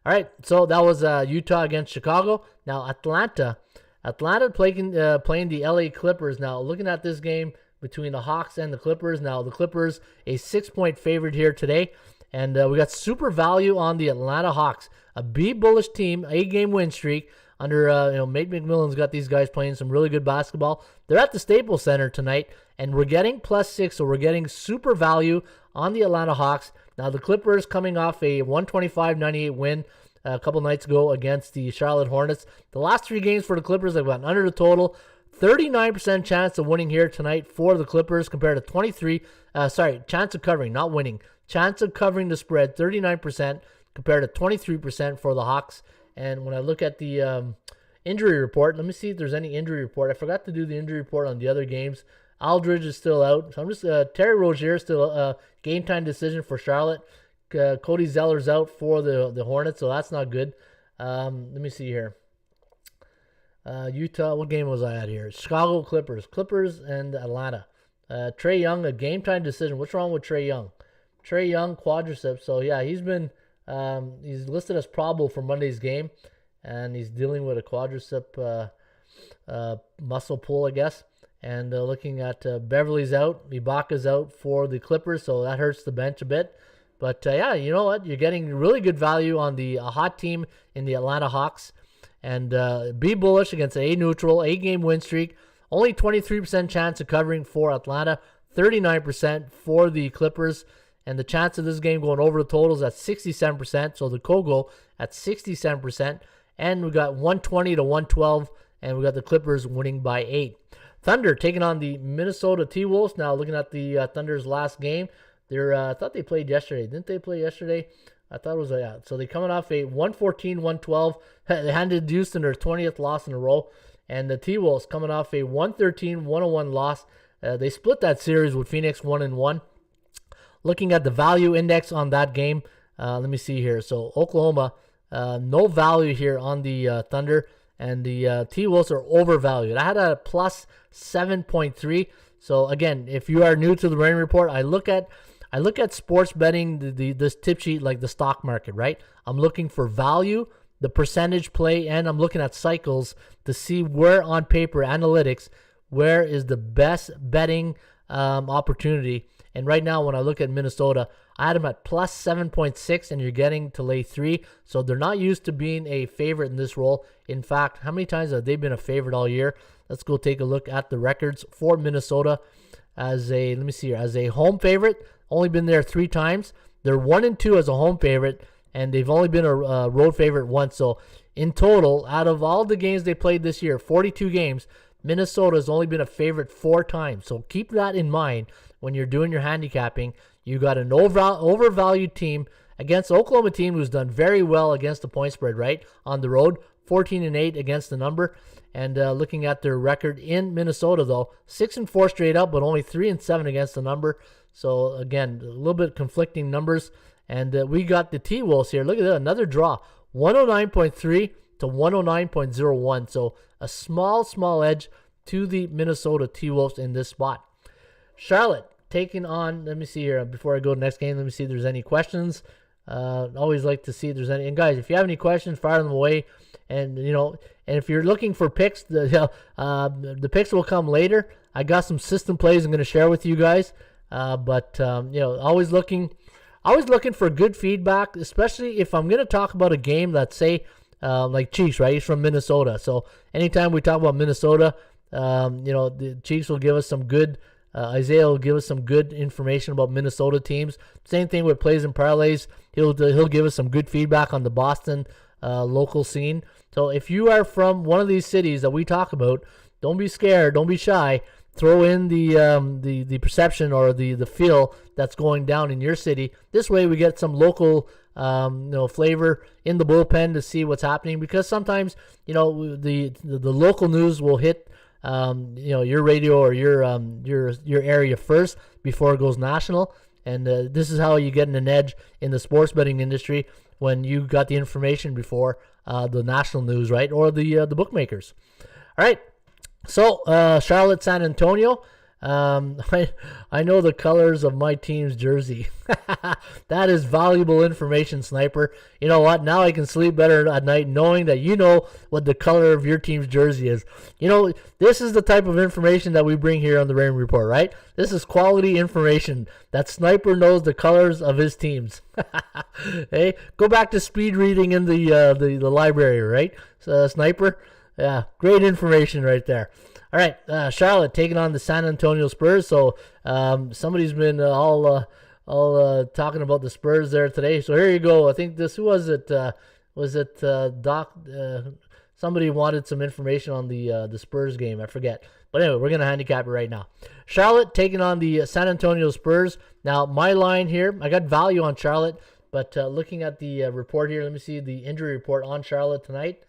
All right, so that was Utah against Chicago. Now Atlanta playing the LA Clippers. Now, looking at this game between the Hawks and the Clippers. Now, the Clippers, a 6-point favorite here today. And we got super value on the Atlanta Hawks. A B-bullish team, 8-game win streak. Under, Nate McMillan's got these guys playing some really good basketball. They're at the Staples Center tonight. And we're getting plus 6, so we're getting super value on the Atlanta Hawks. Now, the Clippers coming off a 125-98 win a couple nights ago against the Charlotte Hornets. The last 3 games for the Clippers have gone under the total. 39% chance of winning here tonight for the Clippers compared to chance of covering, not winning. Chance of covering the spread, 39% compared to 23% for the Hawks. And when I look at the injury report, let me see if there's any injury report. I forgot to do the injury report on the other games. Aldridge is still out. So I'm just, Terry Rozier still a game time decision for Charlotte. Cody Zeller's out for the Hornets, so that's not good. Let me see here. Utah, what game was I at here? Chicago Clippers and Atlanta. Trae Young, a game time decision. What's wrong with Trae Young? Trae Young, quadriceps. So yeah, he's listed as probable for Monday's game, and he's dealing with a quadricep muscle pull, I guess. And looking at Beverly's out, Ibaka's out for the Clippers, so that hurts the bench a bit. But, yeah, you know what? You're getting really good value on the hot team in the Atlanta Hawks. And be bullish against an A-neutral, 8-game win streak. Only 23% chance of covering for Atlanta. 39% for the Clippers. And the chance of this game going over the total is at 67%. So the Kogo at 67%. And we got 120-112. And we got the Clippers winning by 8. Thunder taking on the Minnesota T-Wolves. Now looking at the Thunder's last game. I thought they played yesterday. Didn't they play yesterday? I thought it was So they're coming off a 114-112. They handed Houston their 20th loss in a row. And the T-Wolves coming off a 113-101 loss. They split that series with Phoenix 1-1. Looking at the value index on that game, let me see here. So Oklahoma, no value here on the Thunder. And the T-Wolves are overvalued. I had a plus 7.3. So again, if you are new to the Raymond Report, I look at sports betting, this tip sheet like the stock market, right? I'm looking for value, the percentage play, and I'm looking at cycles to see where on paper analytics, where is the best betting opportunity. And right now, when I look at Minnesota, I had them at plus 7.6, and you're getting to lay 3. So they're not used to being a favorite in this role. In fact, how many times have they been a favorite all year? Let's go take a look at the records for Minnesota as a home favorite. Only been there 3 times. They're 1-2 as a home favorite, and they've only been a road favorite once. So in total, out of all the games they played this year, 42 games, Minnesota has only been a favorite 4 times. So keep that in mind when you're doing your handicapping. You got an overvalued team against Oklahoma team who's done very well against the point spread, right? On the road, 14-8 against the number. And looking at their record in Minnesota, though, 6-4 straight up, but only 3-7 against the number. So, again, a little bit conflicting numbers. And we got the T-Wolves here. Look at that, another draw, 109.3 to 109.01. So, a small edge to the Minnesota T-Wolves in this spot. Charlotte taking on, let me see here, before I go to the next game, let me see if there's any questions. Always like to see if there's any. And, guys, if you have any questions, fire them away. And, and if you're looking for picks, the picks will come later. I got some system plays I'm going to share with you guys. But always looking for good feedback, especially if I'm going to talk about a game that, say, like Chiefs, right? He's from Minnesota. So anytime we talk about Minnesota, the Chiefs will give us some good, Isaiah will give us some good information about Minnesota teams. Same thing with plays and parlays. He'll give us some good feedback on the Boston local scene. So if you are from one of these cities that we talk about, don't be scared, don't be shy. Throw in the perception or the feel that's going down in your city. This way we get some local flavor in the bullpen to see what's happening, because sometimes the local news will hit your radio or your area first before it goes national. And this is how you get an edge in the sports betting industry, when you got the information before the national news, right, or the bookmakers. All right. So, Charlotte, San Antonio, I know the colors of my team's jersey. That is valuable information, Sniper. You know what? Now I can sleep better at night knowing that you know what the color of your team's jersey is. This is the type of information that we bring here on the Raymond Report, right? This is quality information that Sniper knows the colors of his teams. Hey, go back to speed reading in the library, right? Sniper. Yeah, great information right there. All right, Charlotte taking on the San Antonio Spurs. So somebody's been all talking about the Spurs there today. So here you go. I think who was it? Was it Doc? Somebody wanted some information on the Spurs game. I forget. But anyway, we're going to handicap it right now. Charlotte taking on the San Antonio Spurs. Now, my line here, I got value on Charlotte. But looking at the report here, let me see the injury report on Charlotte tonight.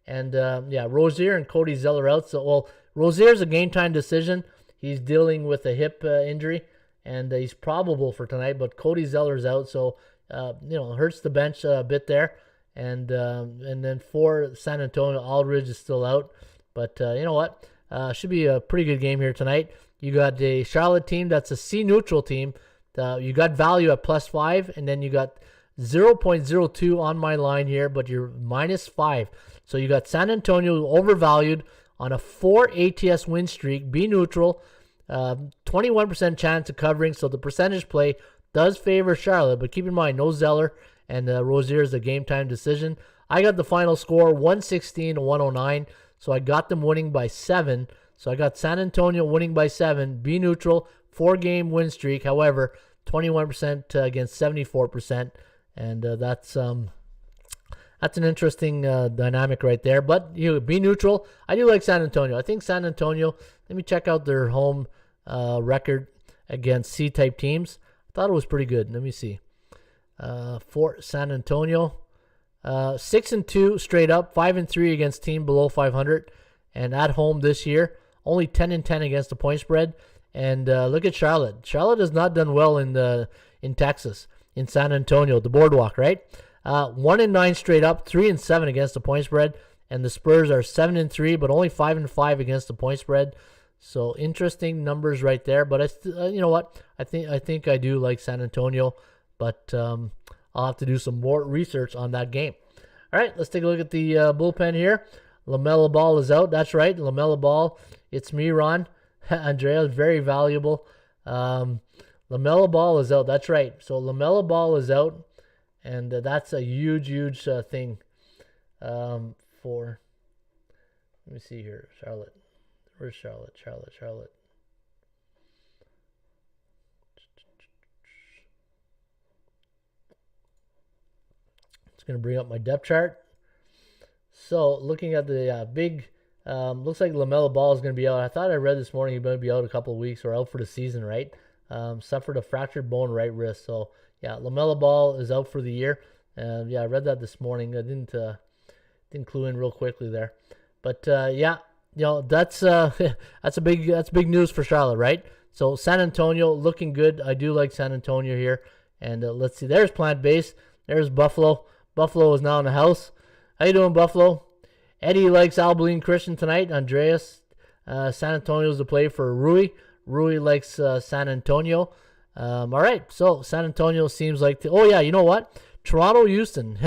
And, Rozier and Cody Zeller out. So, Rozier's a game-time decision. He's dealing with a hip injury, and he's probable for tonight. But Cody Zeller's out, so, hurts the bench a bit there. And then for San Antonio, Aldridge is still out. But you know what? Should be a pretty good game here tonight. You got a Charlotte team that's a C-neutral team. You got value at +5, and then you got 0.02 on my line here, but you're -5. So you got San Antonio overvalued on a 4 ATS win streak, be neutral, 21% chance of covering. So the percentage play does favor Charlotte, but keep in mind, no Zeller, and Rozier is a game time decision. I got the final score 116 to 109, so I got them winning by 7. So I got San Antonio winning by 7, be neutral, 4-game win streak. However, 21% against 74%, and that's an interesting dynamic right there. But be neutral. I do like San Antonio. I think San Antonio, let me check out their home record against C-type teams. I thought it was pretty good. Let me see. For San Antonio, 6-2 straight up, 5-3 against team below 500. And at home this year, only 10-10 against the point spread. And look at Charlotte. Charlotte has not done well in Texas, in San Antonio, the boardwalk, right? 1-9 straight up, 3-7 against the point spread, and the Spurs are 7-3, but only 5-5 against the point spread. So interesting numbers right there. But you know what? I think I do like San Antonio, but I'll have to do some more research on that game. All right, let's take a look at the bullpen here. LaMelo Ball is out. That's right, LaMelo Ball. It's me, Ron. Andrea is very valuable. LaMelo Ball is out. That's right. So LaMelo Ball is out, and that's a huge, huge thing for. Let me see here, Charlotte. Where's Charlotte? Charlotte. It's going to bring up my depth chart. So looking at the big, looks like LaMelo Ball is going to be out. I thought I read this morning he's going to be out a couple of weeks or out for the season, right? Suffered a fractured bone right wrist. So yeah, LaMelo Ball is out for the year. And yeah, I read that this morning. I didn't clue in real quickly there. But yeah, that's that's big news for Charlotte, right? So San Antonio looking good. I do like San Antonio here. And let's see. There's plant base. There's Buffalo. Buffalo is now in the house. How you doing, Buffalo? Eddie likes Abilene Christian tonight. Andreas, San Antonio's the play for Rui. Rui likes San Antonio. All right, so San Antonio seems like oh yeah, you know what? Toronto, Houston.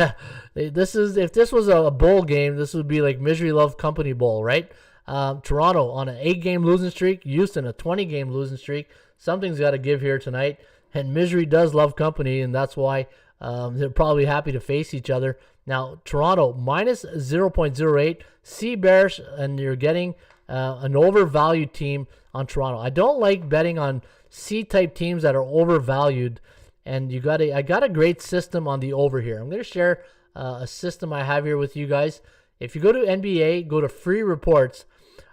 If this was a bowl game, this would be like Misery Love Company Bowl, right? Toronto on an 8-game losing streak. Houston a 20-game losing streak. Something's got to give here tonight. And Misery does love company, and that's why they're probably happy to face each other. Now, Toronto, minus 0.08. Sea Bears, and you're getting an overvalued team on Toronto. I don't like betting on C-type teams that are overvalued, and I got a great system on the over here. I'm going to share a system I have here with you guys. If you go to NBA, go to free reports,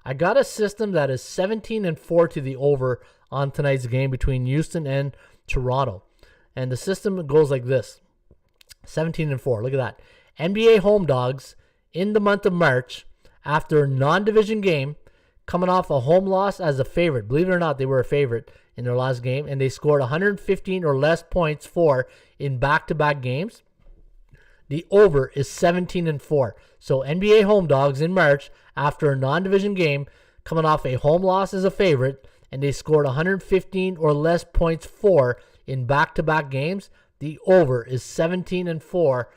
I got a system that is 17-4 to the over on tonight's game between Houston and Toronto. And the system goes like this. 17-4. Look at that. NBA home dogs in the month of March after a non-division game, coming off a home loss as a favorite. Believe it or not, they were a favorite in their last game, and they scored 115 or less points in back-to-back games. The over is 17-4. So NBA home dogs in March after a non-division game, coming off a home loss as a favorite, and they scored 115 or less points in back-to-back games. The over is 17-4 for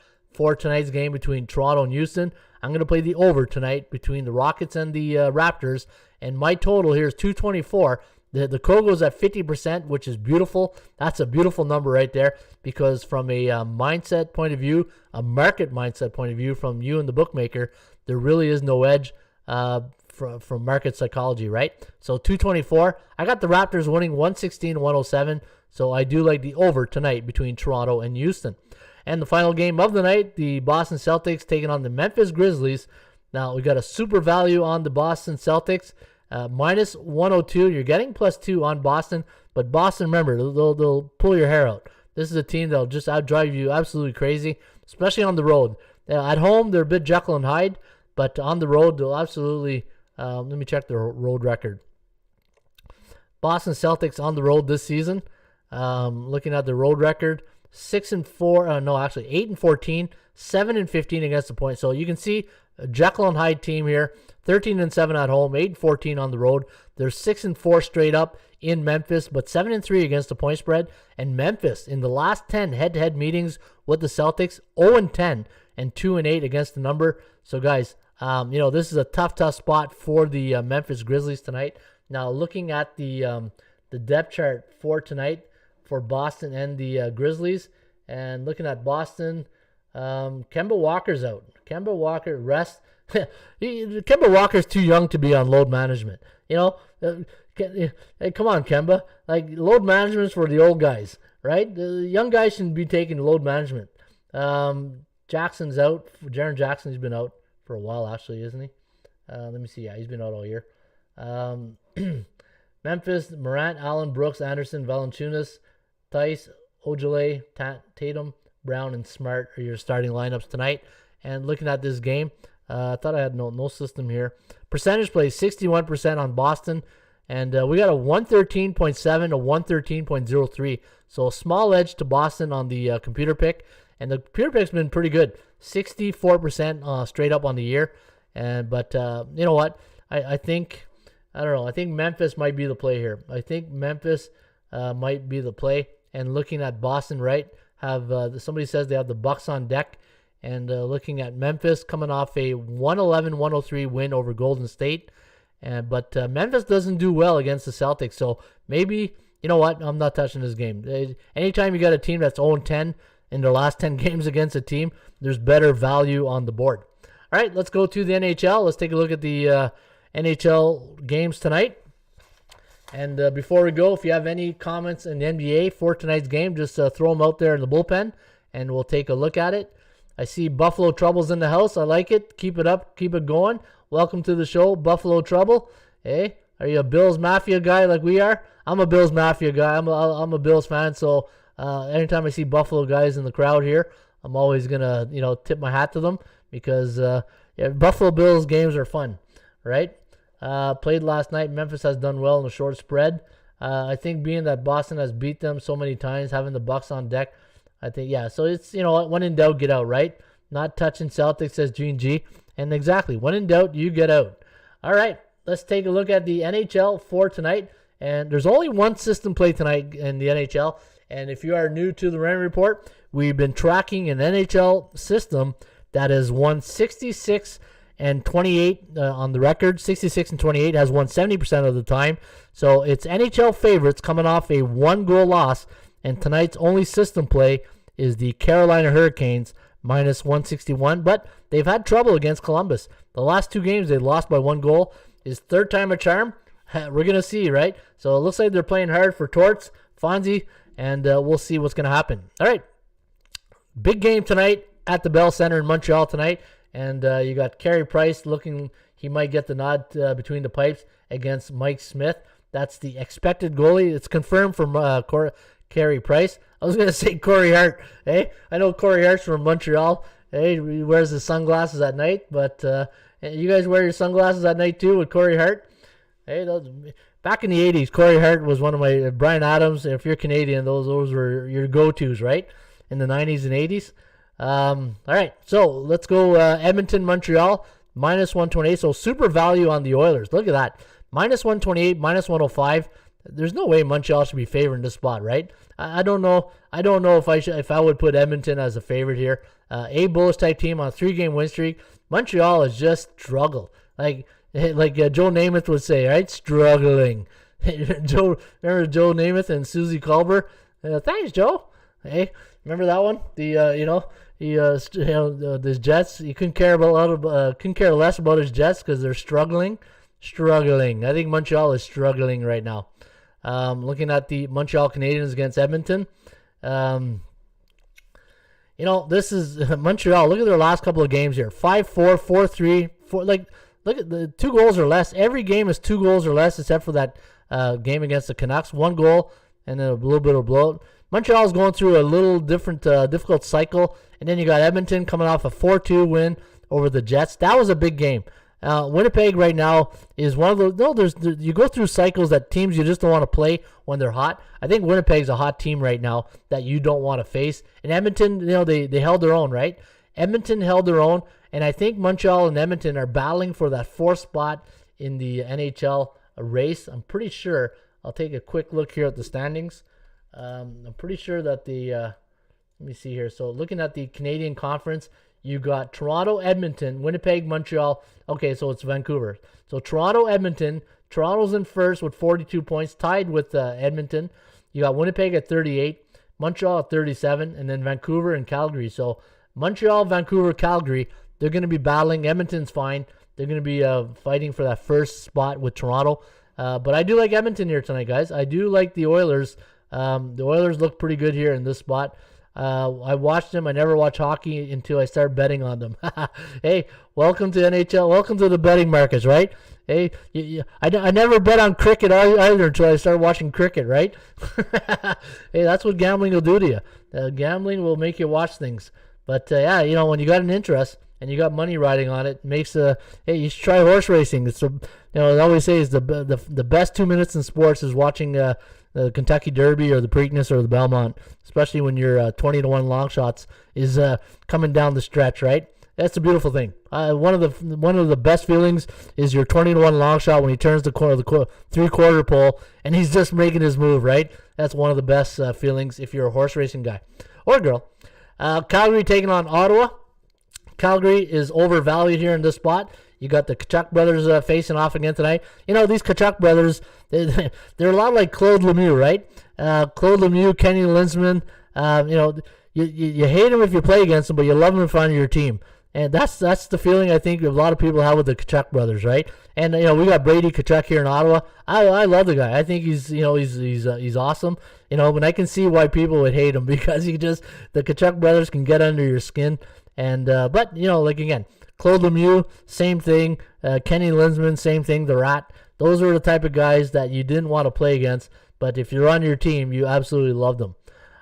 tonight's game between Toronto and Houston. I'm going to play the over tonight between the Rockets and the Raptors, and my total here is 224. The Kogo's at 50%, which is beautiful. That's a beautiful number right there, because from a mindset point of view, a market mindset point of view from you and the bookmaker, there really is no edge from market psychology, right? So 224. I got the Raptors winning 116-107, so I do like the over tonight between Toronto and Houston. And the final game of the night, the Boston Celtics taking on the Memphis Grizzlies. Now, we got a super value on the Boston Celtics, minus 102. You're getting plus 2 on Boston, but Boston, remember, they'll pull your hair out. This is a team that'll just outdrive you absolutely crazy, especially on the road. At home, they're a bit Jekyll and Hyde, but on the road, they'll absolutely, let me check their road record. Boston Celtics on the road this season, looking at the road record, 8-14, 7-15 against the point. So you can see a Jekyll and Hyde team here, 13-7 at home, 8-14 on the road. They're 6-4 straight up in Memphis, but 7-3 against the point spread. And Memphis, in the last 10 head-to-head meetings with the Celtics, 0-10 and 2-8 against the number. So guys, this is a tough spot for the Memphis Grizzlies tonight. Now looking at the depth chart for tonight, for Boston and the Grizzlies, and looking at Boston, Kemba Walker's out. Kemba Walker rest. Kemba Walker's too young to be on load management. Hey, come on, Kemba. Like, load management's for the old guys, right? The young guys shouldn't be taking load management. Jackson's out. Jaren Jackson's been out for a while, actually, isn't he? Let me see. Yeah, he's been out all year. Memphis, Morant, Allen, Brooks, Anderson, Valanciunas, Tice, Ojale, Tatum, Brown, and Smart are your starting lineups tonight. And looking at this game, I thought I had no system here. Percentage play, 61% on Boston. And we got a 113.7 to 113.03. So a small edge to Boston on the computer pick. And the computer pick's been pretty good. 64% straight up on the year. But you know what? I think Memphis might be the play here. I think Memphis might be the play. And looking at Boston, right, somebody says they have the Bucks on deck, And looking at Memphis coming off a 111-103 win over Golden State. But Memphis doesn't do well against the Celtics. So maybe, you know what, I'm not touching this game. Anytime you got a team that's 0-10 in their last 10 games against a team, there's better value on the board. All right, let's go to the NHL. Let's take a look at the NHL games tonight. And before we go, if you have any comments in the NBA for tonight's game, just throw them out there in the bullpen, and we'll take a look at it. I see Buffalo Trouble's in the house. I like it. Keep it up. Keep it going. Welcome to the show, Buffalo Trouble. Hey, are you a Bills Mafia guy like we are? I'm a Bills Mafia guy. I'm a Bills fan, so anytime I see Buffalo guys in the crowd here, I'm always going to, tip my hat to them because Buffalo Bills games are fun, right? Played last night. Memphis has done well in the short spread. I think being that Boston has beat them so many times, having the Bucks on deck, I think, so it's, when in doubt, get out, right? Not touching Celtics, says Gene G. And exactly, when in doubt, you get out. All right, let's take a look at the NHL for tonight. And there's only one system play tonight in the NHL. And if you are new to the Raymond Report, we've been tracking an NHL system that has won 66 and 28 on the record. 66 and 28 has won 70% of the time. So it's NHL favorites coming off a 1-goal loss. And tonight's only system play is the Carolina Hurricanes minus 161. But they've had trouble against Columbus. The last 2 games they lost by 1 goal. Is third time a charm? We're going to see, right? So it looks like they're playing hard for Torts, Fonzie, and we'll see what's going to happen. All right. Big game tonight at the Bell Center in Montreal tonight. And you got Carey Price looking, he might get the nod between the pipes against Mike Smith. That's the expected goalie. It's confirmed from Carey Price. I was going to say Corey Hart. Hey, I know Corey Hart's from Montreal. Hey, he wears his sunglasses at night. But you guys wear your sunglasses at night too with Corey Hart? Hey, back in the 80s, Corey Hart was one of my, Bryan Adams, if you're Canadian, those were your go-tos, right? In the 90s and 80s. All right, so let's go Edmonton, Montreal, minus 128. So super value on the Oilers. Look at that. Minus 128, minus 105. There's no way Montreal should be favoring this spot, right? I don't know. I don't know if I would put Edmonton as a favorite here. A bullish type team on a 3-game win streak. Montreal has just struggled. Like Joe Namath would say, right? Struggling. Remember Joe Namath and Susie Colbert? Thanks, Joe. Hey, remember that one? His Jets. He couldn't care less about his Jets because they're struggling. I think Montreal is struggling right now. Looking at the Montreal Canadiens against Edmonton. This is Montreal. Look at their last couple of games here. 5-4, 4-3, 4. Look at the 2 goals or less. Every game is 2 goals or less, except for that game against the Canucks. 1 goal and then a little bit of blowout. Montreal is going through a little difficult cycle. And then you got Edmonton coming off a 4-2 win over the Jets. That was a big game. Winnipeg right now is one of those. You go through cycles that teams you just don't want to play when they're hot. I think Winnipeg's a hot team right now that you don't want to face. And Edmonton, they held their own, right? Edmonton held their own, and I think Montreal and Edmonton are battling for that 4th spot in the NHL race. I'm pretty sure. I'll take a quick look here at the standings. I'm pretty sure that let me see here. So looking at the Canadian Conference, you got Toronto, Edmonton, Winnipeg, Montreal. Okay, so it's Vancouver. So Toronto, Edmonton. Toronto's in first with 42 points, tied with Edmonton. You got Winnipeg at 38, Montreal at 37, and then Vancouver and Calgary. So Montreal, Vancouver, Calgary, they're going to be battling. Edmonton's fine. They're going to be fighting for that 1st spot with Toronto. But I do like Edmonton here tonight, guys. I do like the Oilers. The Oilers look pretty good here in this spot. I watched them. I never watch hockey until I start betting on them. Hey, welcome to NHL. Welcome to the betting markets, right? Hey, I never bet on cricket either until I started watching cricket, right? Hey, that's what gambling will do to you. Gambling will make you watch things. But when you got an interest and you got money riding on it, makes hey, you should try horse racing. It's I always say is the best 2 minutes in sports is watching the Kentucky Derby or the Preakness or the Belmont, especially when your 20-1 long shots is coming down the stretch, right? That's a beautiful thing. One of the best feelings is your 20-1 long shot when he turns the 3/4 pole and he's just making his move, right? That's one of the best feelings if you're a horse racing guy or girl. Calgary taking on Ottawa. Calgary is overvalued here in this spot. You got the Tkachuk brothers facing off again tonight. These Tkachuk brothers, they're a lot like Claude Lemieux, right? Claude Lemieux, Kenny Linsman. You hate them if you play against them, but you love them in front of your team. And that's the feeling I think a lot of people have with the Tkachuk brothers, right? And we got Brady Tkachuk here in Ottawa. I love the guy. I think he's awesome. But I can see why people would hate him because the Tkachuk brothers can get under your skin. And but again, Claude Lemieux, same thing. Kenny Linsman, same thing. The Rat. Those are the type of guys that you didn't want to play against, but if you're on your team, you absolutely love them.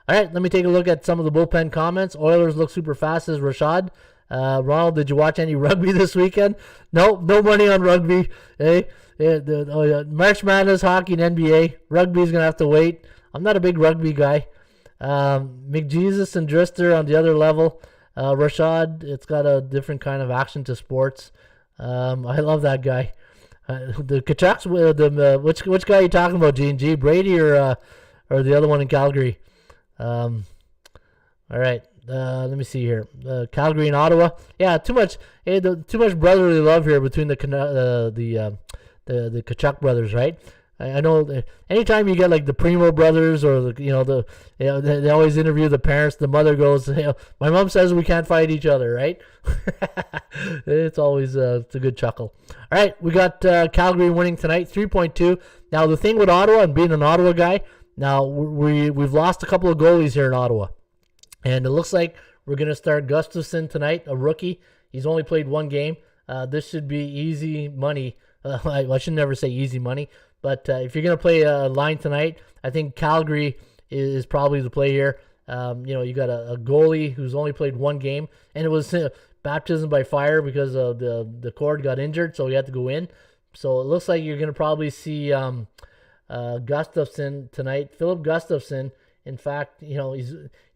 All right, let me take a look at some of the bullpen comments. Oilers look super fast, says Rashad. Ronald, did you watch any rugby this weekend? No money on rugby. Hey, March Madness, hockey, and NBA. Rugby's going to have to wait. I'm not a big rugby guy. McJesus and Drister on the other level. Rashad, it's got a different kind of action to sports. I love that guy. The Kachucks, which guy are you talking about, G&G? Brady or the other one in Calgary? All right. Let me see here. Calgary and Ottawa. Yeah, too much brotherly love here between the Tkachuk brothers, right? I know anytime you get like the Primo brothers or they always interview the parents. The mother goes, my mom says we can't fight each other, right? It's always it's a good chuckle. All right, we got Calgary winning tonight, 3.2. Now the thing with Ottawa and being an Ottawa guy, now we've lost a couple of goalies here in Ottawa. And it looks like we're going to start Gustafsson tonight, a rookie. He's only played one game. This should be easy money. I should never say easy money. But if you're going to play a line tonight, I think Calgary is probably the play here. You got a goalie who's only played one game. And it was baptism by fire because the cord got injured, so he had to go in. So it looks like you're going to probably see Gustafsson tonight. Philip Gustafsson. In fact, he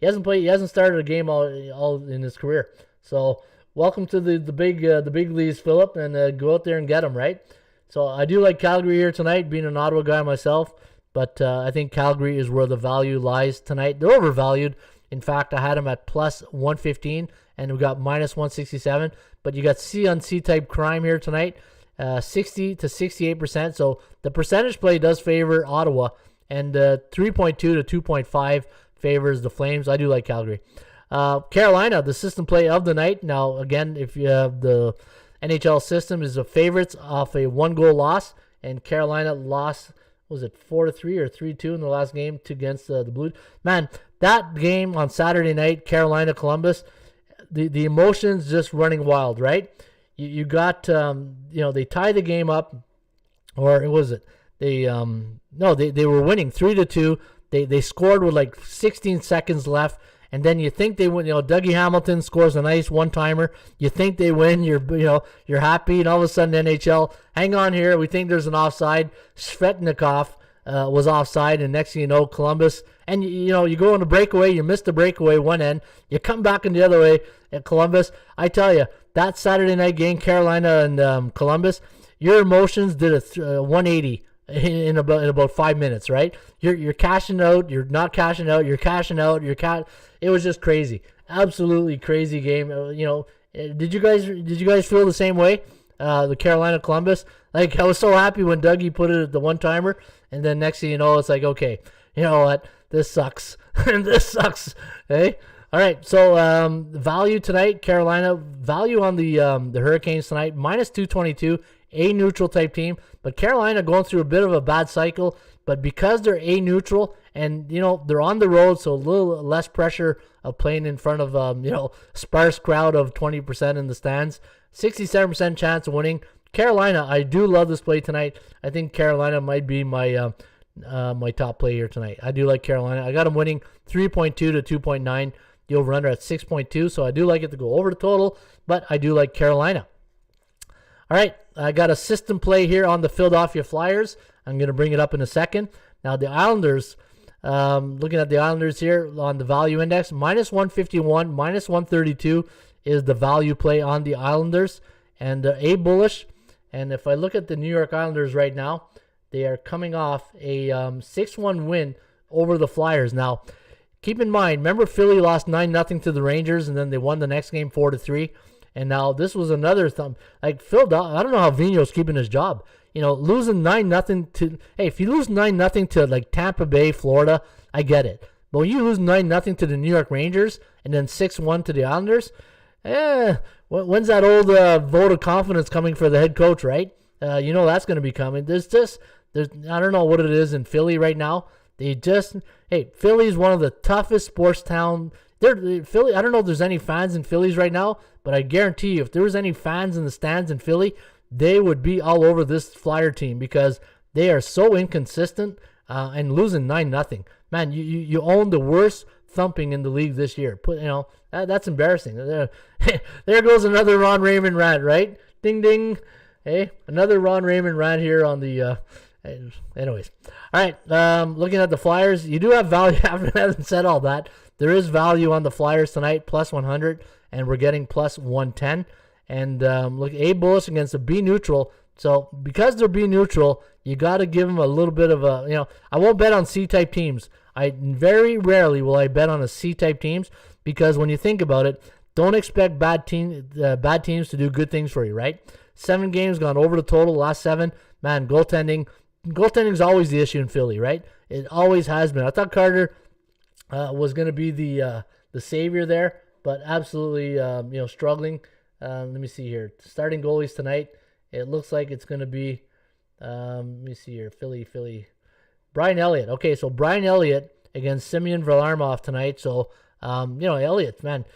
hasn't started a game all in his career. So welcome to the big leagues, Philip, and go out there and get him, right? So I do like Calgary here tonight, being an Ottawa guy myself, but I think Calgary is where the value lies tonight. They're overvalued. In fact, I had them at plus 115, and we got minus 167. But you got C on C type crime here tonight, 60 to 68%. So the percentage play does favor Ottawa. And 3.2 to 2.5 favors the Flames. I do like Calgary. Carolina, the system play of the night. Now, again, if you have the NHL system, is the favorites off a 1-goal loss. And Carolina lost, was it 4-3 or 3-2 in the last game against the Blues? Man, that game on Saturday night, Carolina-Columbus, the emotions just running wild, right? You got, they tied the game up, or was it? They were winning 3-2. They scored with like 16 seconds left, and then you think they win. Dougie Hamilton scores a nice one-timer. You think they win. You're happy, and all of a sudden NHL, hang on here. We think there's an offside. Svetnikov was offside, and next thing you know, Columbus. And you go on a breakaway. You miss the breakaway one end. You come back in the other way at Columbus. I tell you, that Saturday night game, Carolina and Columbus, your emotions did a 180. In about 5 minutes, right? You're cashing out, you're not cashing out, you're cashing out, it was just crazy, absolutely crazy game. Did you guys feel the same way? The Carolina Columbus, like I was so happy when Dougie put it at the one timer, and then next thing you know, it's like, okay, you know what, this sucks, this sucks, hey. All right, so value tonight, Carolina value on the Hurricanes tonight, minus 222. A neutral type team, but Carolina going through a bit of a bad cycle, but because they're A neutral and they're on the road, so a little less pressure of playing in front of sparse crowd of 20% in the stands, 67% chance of winning. Carolina, I do love this play tonight. I think Carolina might be my my top play here tonight. I do like Carolina. I got them winning 3.2 to 2.9. The over/under at 6.2, so I do like it to go over the total, but I do like Carolina. All right, I got a system play here on the Philadelphia Flyers. I'm going to bring it up in a second. Now, the Islanders, looking at the Islanders here on the value index, minus 151, minus 132 is the value play on the Islanders. And A bullish. And if I look at the New York Islanders right now, they are coming off a 6-1 win over the Flyers. Now, keep in mind, remember Philly lost 9-0 to the Rangers, and then they won the next game 4-3. And now this was another like Philadelphia. I don't know how Vigneault's keeping his job. Losing 9-0 to, hey, if you lose 9-0 to like Tampa Bay, Florida, I get it. But when you lose 9-0 to the New York Rangers and then 6-1 to the Islanders, when's that old vote of confidence coming for the head coach, right? That's going to be coming. There's I don't know what it is in Philly right now. Philly's one of the toughest sports town. Philly, I don't know if there's any fans in Phillies right now, but I guarantee you, if there was any fans in the stands in Philly, they would be all over this Flyer team because they are so inconsistent and losing 9-0. Man, you own the worst thumping in the league this year. That's embarrassing. There goes another Ron Raymond rant, right? Ding ding. Hey, another Ron Raymond rant here on the. Anyways, all right. Looking at the Flyers, you do have value. Having said all that, there is value on the Flyers tonight, plus 100, and we're getting plus 110. And look, A bullish against a B neutral. So because they're B neutral, you got to give them a little bit of a, I won't bet on C-type teams. I very rarely will I bet on a C-type teams because when you think about it, don't expect bad teams to do good things for you, right? 7 games gone over the total, last 7. Man, goaltending is always the issue in Philly, right? It always has been. I thought Carter was going to be the savior there, but absolutely, struggling. Let me see here. Starting goalies tonight. It looks like it's going to be, let me see here, Philly. Brian Elliott. Okay, so Brian Elliott against Semyon Varlamov tonight. So, Elliott, man,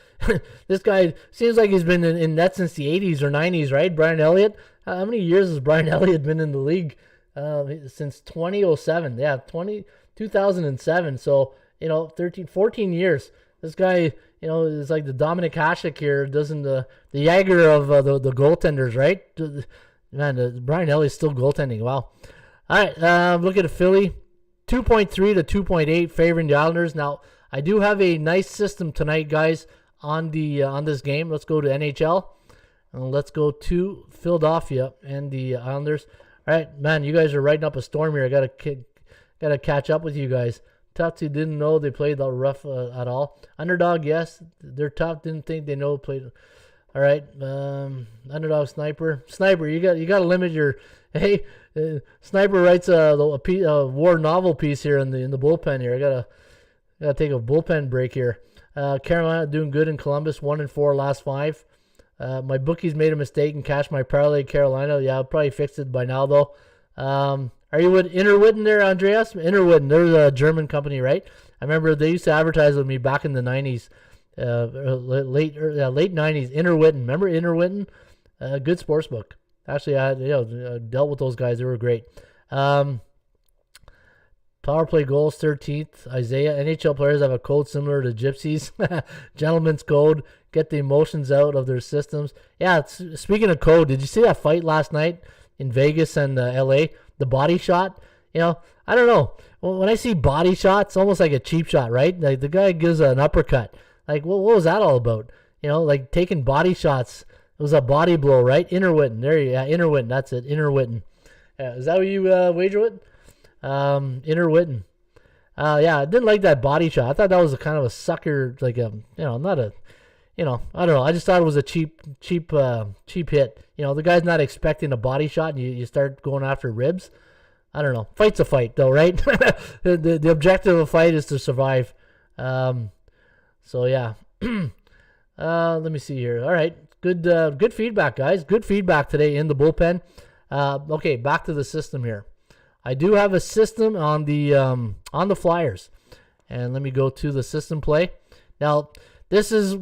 this guy seems like he's been in net since the 80s or 90s, right? Brian Elliott. How many years has Brian Elliott been in the league? Since 2007. Yeah, 2007. So, 14 years. This guy, is like the Dominic Hasek here, doesn't the Jagger of the goaltenders, right? Man, Brian Elliott's still goaltending. Wow. All right, look at Philly, 2.3 to 2.8 favoring the Islanders. Now, I do have a nice system tonight, guys, on this game. Let's go to NHL, and let's go to Philadelphia and the Islanders. All right, man, you guys are riding up a storm here. I gotta catch up with you guys. Tutsy didn't know they played that rough at all. Underdog, yes, they're tough. Didn't think they know played. All right, underdog sniper. You got to limit your. Hey, sniper writes a war novel piece here in the bullpen here. I gotta take a bullpen break here. Carolina doing good in Columbus, 1-4 last 5. My bookies made a mistake and cashed my parlay Carolina. Yeah, I'll probably fixed it by now though. Are you with Interwitten there, Andreas? Interwitten, they're a German company, right? I remember they used to advertise with me back in the 90s, late 90s. Interwitten, remember Interwitten? Good sports book. Actually, I dealt with those guys. They were great. Power play goals, 13th. Isaiah, NHL players have a code similar to Gypsies. Gentleman's code. Get the emotions out of their systems. Yeah, speaking of code, did you see that fight last night in Vegas and LA? The body shot? I don't know. When I see body shots, it's almost like a cheap shot, right? Like the guy gives an uppercut. Like, what was that all about? Like taking body shots. It was a body blow, right? Interwitten. Interwitten. That's it. Interwitten. Is that what you wager with? Interwitten. Yeah, I didn't like that body shot. I thought that was a kind of a sucker, like not a, I don't know. I just thought it was a cheap hit. The guy's not expecting a body shot, and you start going after ribs. I don't know. Fight's a fight, though, right? the objective of a fight is to survive. So yeah. Let me see here. All right. Good feedback, guys. Good feedback today in the bullpen. Okay, back to the system here. I do have a system on the Flyers, and let me go to the system play. Now, this is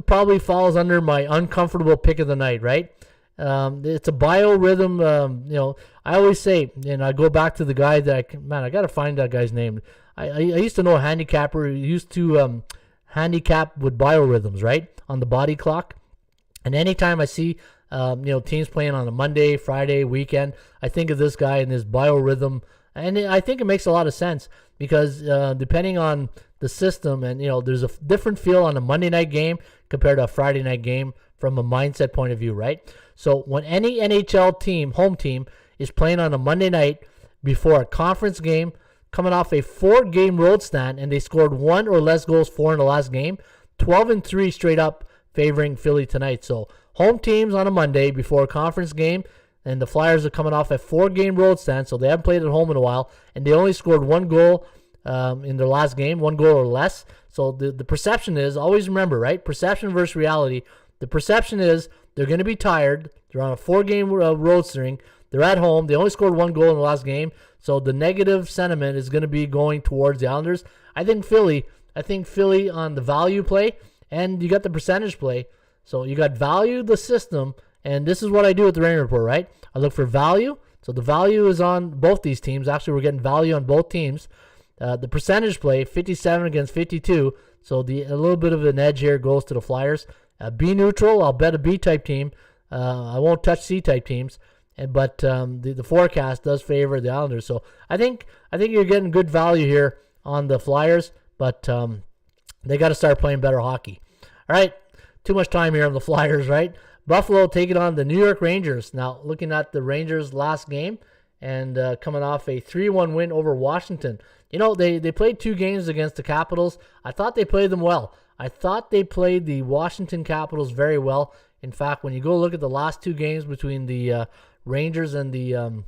probably falls under my uncomfortable pick of the night, right? It's a biorhythm. I always say, and I go back to the guy that I got to find that guy's name. I used to know a handicapper who used to handicap with biorhythms, right, on the body clock. And anytime I see teams playing on a Monday, Friday, weekend, I think of this guy and his biorhythm, and I think it makes a lot of sense because depending on the system, and there's a different feel on a Monday night game compared to a Friday night game from a mindset point of view, right? So when any NHL team, home team, is playing on a Monday night before a conference game, coming off a 4-game road stand, and they scored 1 or less goals 4 in the last game, 12-3 straight up favoring Philly tonight. So home teams on a Monday before a conference game, and the Flyers are coming off a 4-game road stand, so they haven't played at home in a while, and they only scored 1 goal in their last game, 1 goal or less. So the perception is, always remember, right? Perception versus reality. The perception is they're going to be tired. They're on a 4-game road string. They're at home. They only scored 1 goal in the last game. So the negative sentiment is going to be going towards the Islanders. I think Philly on the value play, and you got the percentage play. So you got value the system, and this is what I do with the Rain Report, right? I look for value. So the value is on both these teams. Actually, we're getting value on both teams. The percentage play, 57 against 52. So a little bit of an edge here goes to the Flyers. B neutral, I'll bet a B-type team. I won't touch C-type teams. But the forecast does favor the Islanders. So I think you're getting good value here on the Flyers, but they got to start playing better hockey. All right, too much time here on the Flyers, right? Buffalo taking on the New York Rangers. Now, looking at the Rangers' last game and coming off a 3-1 win over Washington. You know, they played 2 games against the Capitals. I thought they played them well. I thought they played the Washington Capitals very well. In fact, when you go look at the last 2 games between the Rangers and the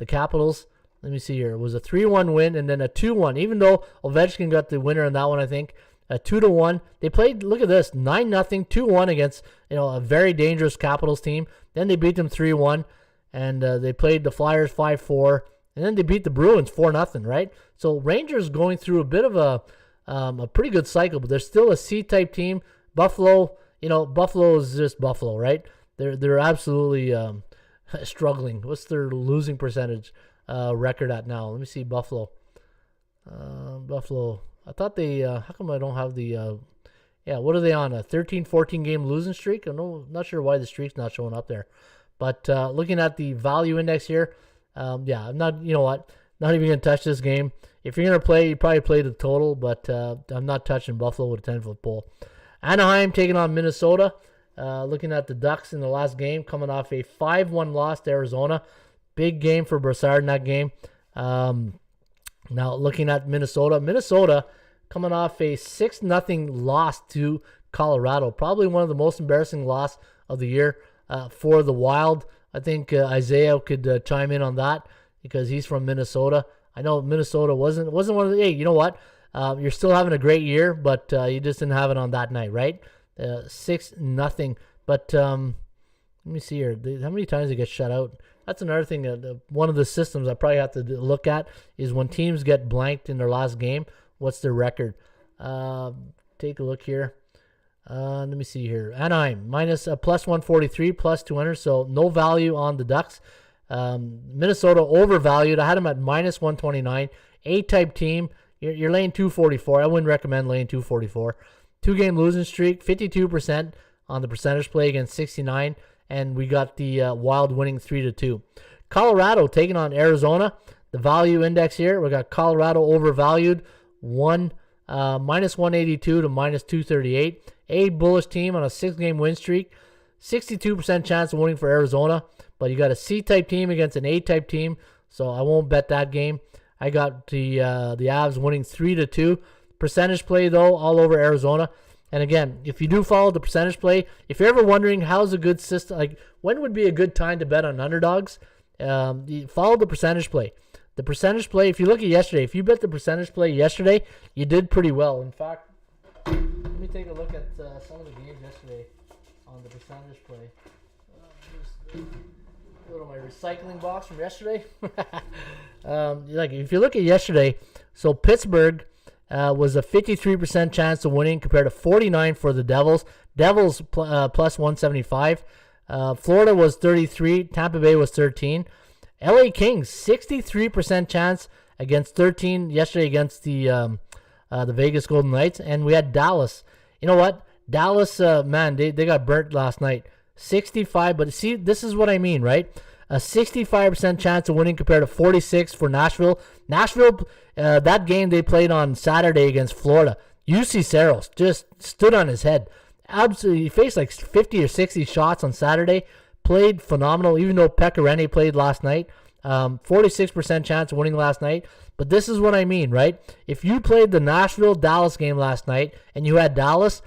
Capitals, let me see here. It was a 3-1 win and then a 2-1. Even though Ovechkin got the winner in that one, I think. A 2-1. They played, look at this, 9-0, 2-1 against a very dangerous Capitals team. Then they beat them 3-1, and they played the Flyers 5-4, and then they beat the Bruins 4-0, right? So Rangers going through a bit of a pretty good cycle, but they're still a C-type team. Buffalo, Buffalo is just Buffalo, right? They're absolutely struggling. What's their losing percentage record at now? Let me see, Buffalo. Buffalo. I thought they, how come I don't have the, what are they on? A 13-14 game losing streak? I'm not sure why the streak's not showing up there. But looking at the value index here, I'm not, not even going to touch this game. If you're going to play, you probably play the total, but I'm not touching Buffalo with a 10-foot pole. Anaheim taking on Minnesota. Looking at the Ducks in the last game, coming off a 5-1 loss to Arizona. Big game for Brassard in that game. Now looking at Minnesota coming off a 6-0 loss to Colorado. Probably one of the most embarrassing loss of the year for the Wild. I think Isaiah could chime in on that because he's from Minnesota. I know Minnesota wasn't one of the. Hey, you know what? You're still having a great year, but you just didn't have it on that night, right? 6-0. But let me see here. How many times they get shut out? That's another thing. One of the systems I probably have to look at is when teams get blanked in their last game, what's their record? Take a look here. Let me see here. Anaheim, minus plus 143, plus 200, so no value on the Ducks. Minnesota overvalued. I had them at minus 129. A-type team. You're laying 244. I wouldn't recommend laying 244. 2-game losing streak, 52% on the percentage play against 69%. And we got the Wild winning 3-2. Colorado taking on Arizona. The value index here, we got Colorado overvalued, minus 182 to minus 238. A bullish team on a 6-game win streak. 62% chance of winning for Arizona. But you got a C-type team against an A-type team, so I won't bet that game. I got the Avs winning 3-2. Percentage play, though, all over Arizona. And again, if you do follow the percentage play, if you're ever wondering how's a good system, like when would be a good time to bet on underdogs, you follow the percentage play. The percentage play, if you look at yesterday, if you bet the percentage play yesterday, you did pretty well. In fact, let me take a look at some of the games yesterday on the percentage play. Just go to my recycling box from yesterday. Like if you look at yesterday, so Pittsburgh was a 53% chance of winning compared to 49 for the Devils. Devils plus 175. Florida was 33. Tampa Bay was 13. LA Kings 63% chance against 13 yesterday against the Vegas Golden Knights, and we had Dallas. You know what? Dallas, man, they got burnt last night. 65, but see, this is what I mean, right? A 65% chance of winning compared to 46 for Nashville. Nashville, that game they played on Saturday against Florida. UC Saros just stood on his head. Absolutely, he faced like 50 or 60 shots on Saturday. Played phenomenal, even though Pecorine played last night. 46% chance of winning last night. But this is what I mean, right? If you played the Nashville-Dallas game last night and you had Dallas,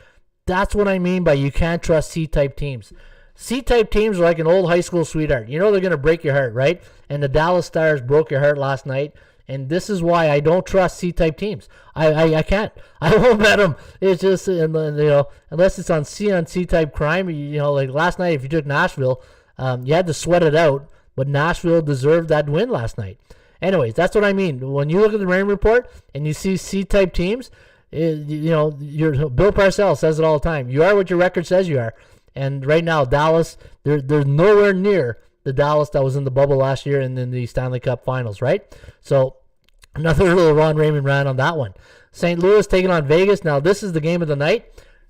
That's what I mean by you can't trust C-type teams. C-type teams are like an old high school sweetheart. You know they're going to break your heart, right? And the Dallas Stars broke your heart last night. And this is why I don't trust C-type teams. I can't. I won't bet them. It's just, unless it's on C-type crime. Like last night, if you took Nashville, you had to sweat it out. But Nashville deserved that win last night. Anyways, that's what I mean. When you look at the Raymond report and you see C-type teams, Bill Parcells says it all the time. You are what your record says you are. And right now, Dallas, they're nowhere near the Dallas that was in the bubble last year and in the Stanley Cup Finals, right? So another little Ron Raymond rant on that one. St. Louis taking on Vegas. Now, this is the game of the night.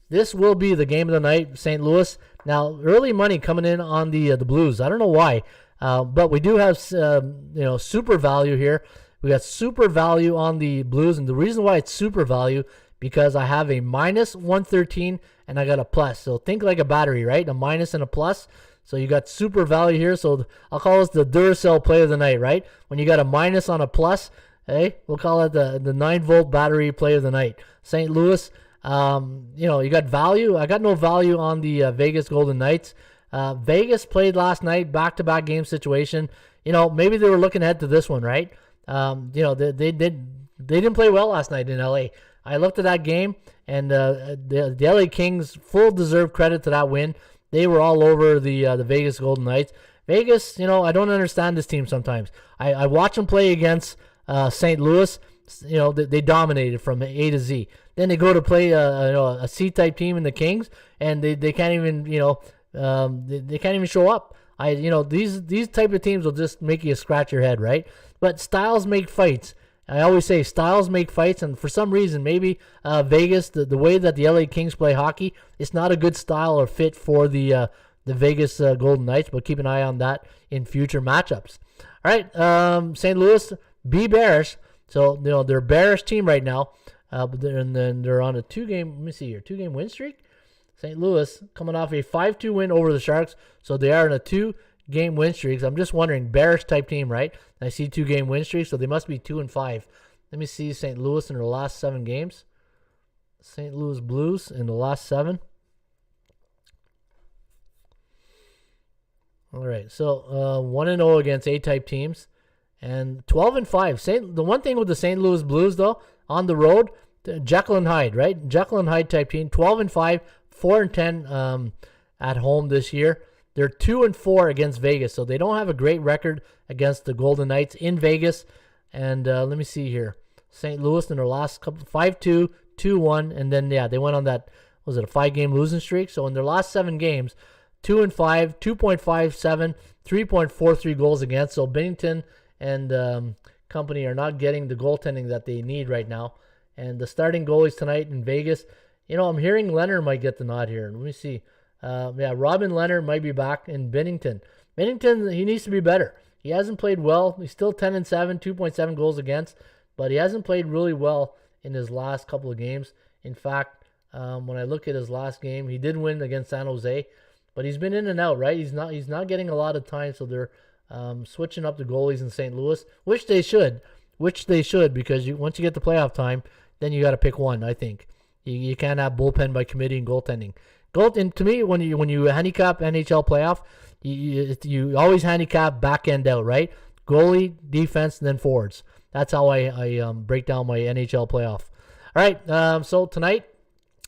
This will be the game of the night, St. Louis. Now, early money coming in on the Blues. I don't know why, but we do have super value here. We got super value on the Blues, and the reason why it's super value because I have a minus 113 and I got a plus. So think like a battery, right? A minus and a plus. So you got super value here. So I'll call this the Duracell play of the night, right? When you got a minus on a plus, hey, we'll call it the 9-volt battery play of the night. St. Louis, you got value. I got no value on the Vegas Golden Knights. Vegas played last night, back-to-back game situation. Maybe they were looking ahead to this one, right? They didn't play well last night in LA. I looked at that game, and the LA Kings, full deserved credit to that win. They were all over the Vegas Golden Knights. Vegas, I don't understand this team sometimes. I watch them play against St. Louis. They dominated from A to Z. Then they go to play a C-type team in the Kings, and they can't even they can't even show up. These type of teams will just make you scratch your head, right? But styles make fights. I always say styles make fights, and for some reason, maybe Vegas, the way that the LA Kings play hockey, it's not a good style or fit for the Vegas Golden Knights, but keep an eye on that in future matchups. All right, St. Louis, be bearish. So, they're a bearish team right now, but they're on a two-game win streak. St. Louis coming off a 5-2 win over the Sharks, so they are in a two-game win streak. I'm just wondering, bearish type team, right? I see 2-game win streaks, so they must be 2-5. Let me see St. Louis in their last 7 games. St. Louis Blues in the last 7. All right, so 1-0 against A-type teams, and 12-5. The one thing with the St. Louis Blues, though, on the road, Jekyll and Hyde, right? Jekyll and Hyde type team, 12-5, 4-10 at home this year. They're 2-4 against Vegas, so they don't have a great record against the Golden Knights in Vegas. And let me see here. St. Louis in their last couple, 5-2, 2-1, and then, they went on that, was it a 5-game losing streak? So in their last 7 games, 2-5, 2.57, 3.43 goals against. So Binnington and company are not getting the goaltending that they need right now. And the starting goalies tonight in Vegas, I'm hearing Leonard might get the nod here. Let me see. Robin Leonard might be back in Binnington. Binnington, he needs to be better. He hasn't played well. He's still 10-7, 2.7 goals against, but he hasn't played really well in his last couple of games. In fact, when I look at his last game, he did win against San Jose, but he's been in and out, right? He's not getting a lot of time, so they're switching up the goalies in St. Louis, which they should, because once you get to playoff time, then you got to pick one, I think. You can't have bullpen by committee and goaltending. To me, when you handicap NHL playoff, you always handicap back end out, right? Goalie, defense, and then forwards. That's how I break down my NHL playoff. All right, so tonight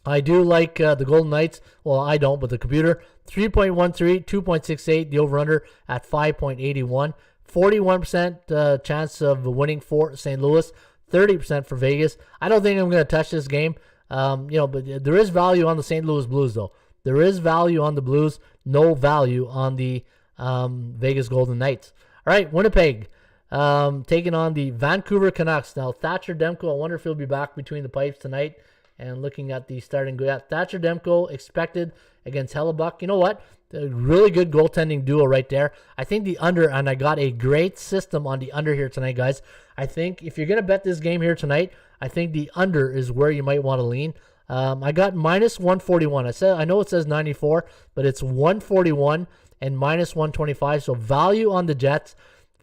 I do like the Golden Knights. Well, I don't, but the computer 3.13, 2.68. The over/under at 5.81. 41% chance of winning for St. Louis. 30% for Vegas. I don't think I'm going to touch this game. But there is value on the St. Louis Blues, though. There is value on the Blues, no value on the Vegas Golden Knights. All right, Winnipeg taking on the Vancouver Canucks. Now, Thatcher Demko, I wonder if he'll be back between the pipes tonight. And looking at the starting, Thatcher Demko expected against Hellebuck. You know what? A really good goaltending duo right there. I think the under, and I got a great system on the under here tonight, guys. I think if you're going to bet this game here tonight, I think the under is where you might want to lean. I got minus 141. I know it says 94, but it's 141 and minus 125. So value on the Jets,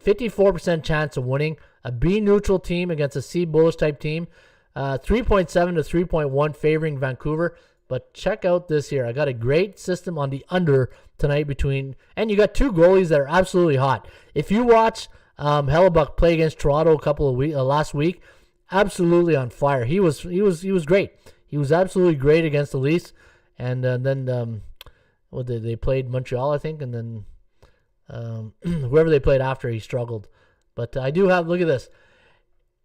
54% chance of winning. A B neutral team against a C bullish type team. 3.7 to 3.1 favoring Vancouver. But check out this here. I got a great system on the under tonight and you got two goalies that are absolutely hot. If you watch Hellebuck play against Toronto last week, absolutely on fire. He was great. He was absolutely great against the Leafs, and then they played Montreal, I think, and then whoever they played after, he struggled. But I do have, look at this.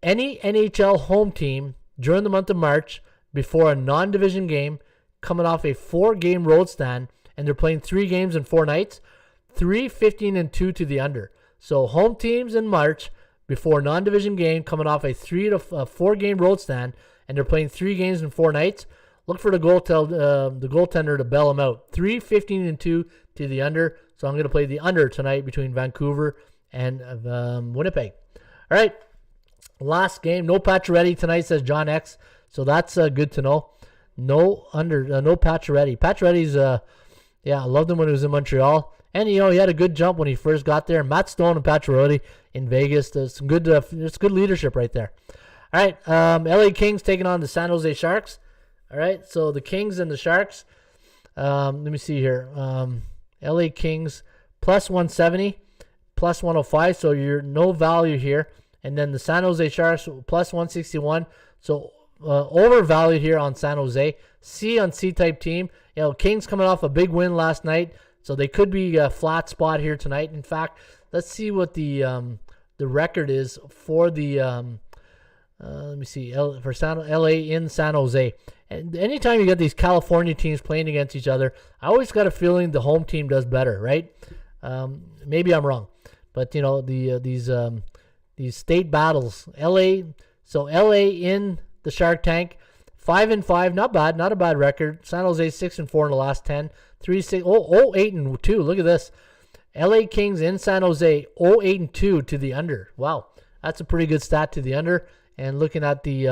Any NHL home team during the month of March before a non-division game, coming off a 4-game road stand, and they're playing 3 games in 4 nights, 3-15-2 to the under. So home teams in March before a non-division game, coming off a 4-game road stand, and they're playing 3 games in 4 nights, look for the goaltender to bail them out. 3-15-2 to the under. So I'm going to play the under tonight between Vancouver and Winnipeg. All right. Last game. No Pacioretty tonight, says John X. So that's good to know. No Pacioretty. Pacioretty's, I loved him when he was in Montreal. And, he had a good jump when he first got there. Matt Stone and Pacioretty in Vegas. It's good leadership right there. All right. LA Kings taking on the San Jose Sharks. All right. So the Kings and the Sharks. Let me see here. LA Kings plus 170, plus 105. So you're no value here. And then the San Jose Sharks plus 161. So overvalued here on San Jose. C on C type team. Kings coming off a big win last night. So they could be a flat spot here tonight. In fact, let's see what the record is for the let me see, for LA in San Jose. And anytime you get these California teams playing against each other, I always got a feeling the home team does better, right? Maybe I'm wrong, but these state battles, LA. So LA in the Shark Tank, 5-5, not bad, not a bad record. San Jose 6-4 in the last 10, 8-2. Look at this. LA Kings in San Jose 8-2 to the under. Wow, that's a pretty good stat to the under. And looking at the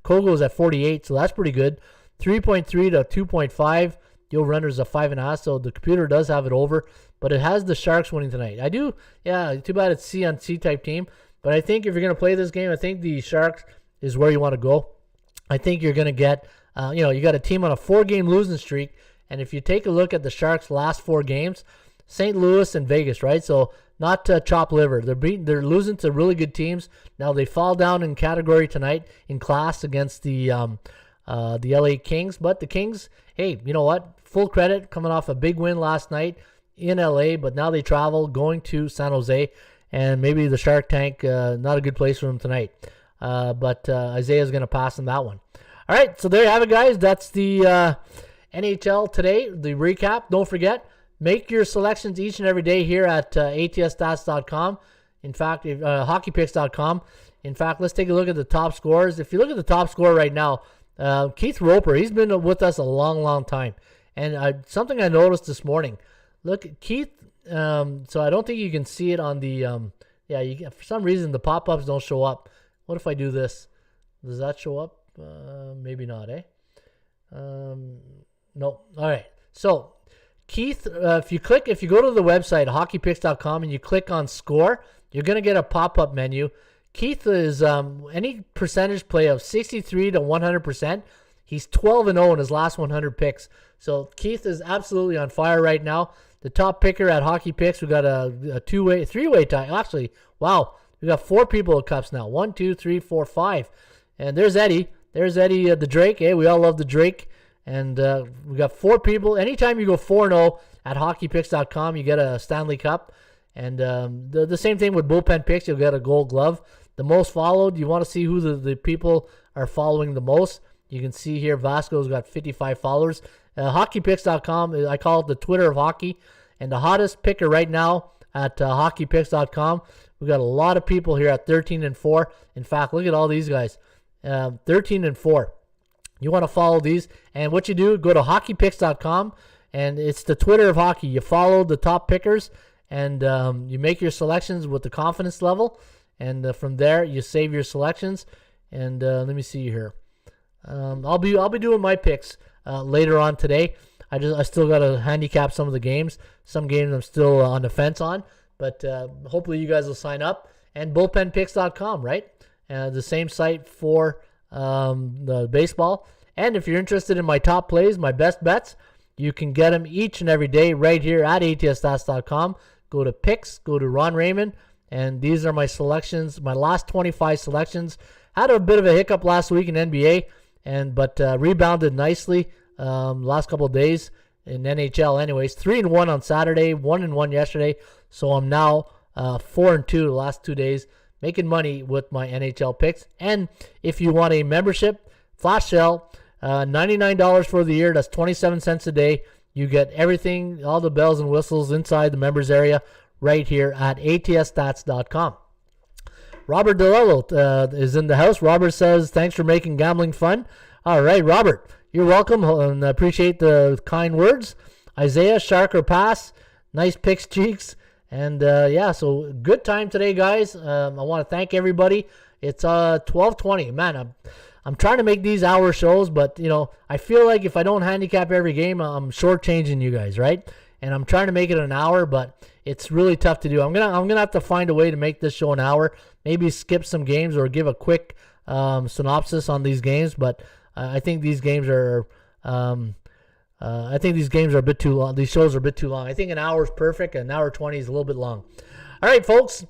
Kogo's at 48, so that's pretty good. 3.3 to 2.5. The over-runner's a 5.5, so the computer does have it over. But it has the Sharks winning tonight. I do, too bad it's C on C type team. But I think if you're going to play this game, I think the Sharks is where you want to go. I think you're going to get, you got a team on a 4-game losing streak. And if you take a look at the Sharks' last 4 games, St. Louis and Vegas, right? So not chopped liver. They're losing to really good teams. Now they fall down in category tonight in class against the LA Kings. But the Kings, hey, you know what? Full credit, coming off a big win last night in LA. But now they travel going to San Jose, and maybe the Shark Tank, not a good place for them tonight. But Isaiah's going to pass on that one. All right, so there you have it, guys. That's the NHL today, the recap. Don't forget, make your selections each and every day here at atsstats.com. In fact, hockeypicks.com. In fact, let's take a look at the top scorers. If you look at the top scorer right now, Keith Roper, he's been with us a long, long time. And something I noticed this morning. Look, Keith, so I don't think you can see it on the, for some reason the pop-ups don't show up. What if I do this? Does that show up? Maybe not, eh? No. All right. So, Keith, if you go to the website, hockeypicks.com, and you click on score, you're going to get a pop-up menu. Keith is any percentage play of 63 to 100%. He's 12-0 in his last 100 picks. So Keith is absolutely on fire right now. The top picker at Hockey Picks, we got a three-way tie. Actually, wow, we got 4 people at Cups now. 1, 2, 3, 4, 5. And there's Eddie. There's Eddie the Drake. Hey, we all love the Drake. And we got 4 people. Anytime you go 4-0 at hockeypicks.com, you get a Stanley Cup. And the same thing with Bullpen Picks. You'll get a Gold Glove. The most followed, you want to see who the people are following the most. You can see here Vasco's got 55 followers. Hockeypicks.com, I call it the Twitter of hockey. And the hottest picker right now at hockeypicks.com, we got a lot of people here at 13-4. In fact, look at all these guys. 13-4. You want to follow these. And what you do, go to hockeypicks.com, and it's the Twitter of hockey. You follow the top pickers, and you make your selections with the confidence level. And from there, you save your selections. And let me see here. I'll be doing my picks later on today. I still got to handicap some of the games. Some games I'm still on the fence on. But hopefully you guys will sign up. And bullpenpicks.com, right? The same site for the baseball. And if you're interested in my top plays, my best bets, you can get them each and every day right here at atsstats.com. Go to picks, go to Ron Raymond, and these are my selections, my last 25 selections. Had a bit of a hiccup last week in NBA, but rebounded nicely last couple of days in NHL anyways. 3-1 on Saturday, 1-1 yesterday. So I'm now 4-2 the last 2 days, making money with my NHL picks. And if you want a membership, flash sale, $99 for the year. That's 27 cents a day. You get everything, all the bells and whistles inside the members area right here at atsstats.com. Robert DeLello is in the house. Robert says, thanks for making gambling fun. All right, Robert, you're welcome, and I appreciate the kind words. Isaiah, Shark or Pass, nice picks, cheeks. And so good time today, guys. I want to thank everybody. It's 12:20. Man, I'm trying to make these hour shows, but I feel like if I don't handicap every game, I'm shortchanging you guys, right? And I'm trying to make it an hour, but it's really tough to do. I'm gonna have to find a way to make this show an hour. Maybe skip some games or give a quick synopsis on these games. But I think these games are a bit too long. These shows are a bit too long. I think an hour is perfect. An hour 20 is a little bit long. All right, folks.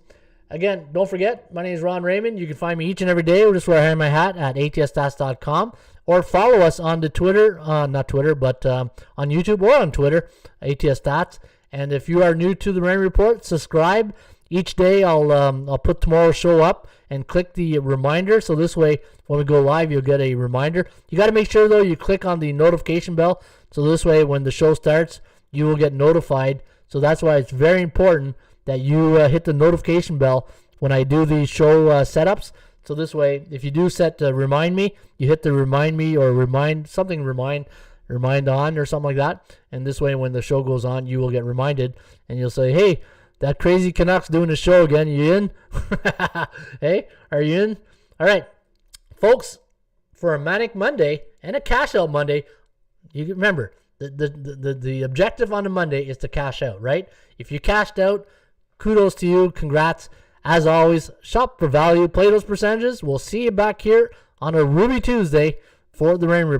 Again, don't forget, my name is Ron Raymond. You can find me each and every day, just where I have my hat, at atsstats.com, or follow us on the Twitter, not Twitter, but on YouTube or on Twitter, ATS Stats. And if you are new to the Rain Report, subscribe. Each day I'll put tomorrow's show up and click the reminder. So this way, when we go live, you'll get a reminder. You got to make sure, though, you click on the notification bell. So this way, when the show starts, you will get notified. So that's why it's very important that you hit the notification bell when I do these show setups. So this way, if you do set remind me, you hit the remind me or remind on or something like that. And this way, when the show goes on, you will get reminded, and you'll say, hey, that crazy Canucks doing the show again. You in? Hey, are you in? All right, folks, for a Manic Monday and a Cash Out Monday, you remember, the objective on a Monday is to cash out, right? If you cashed out, kudos to you. Congrats. As always, shop for value. Play those percentages. We'll see you back here on a Ruby Tuesday for the Rain Report.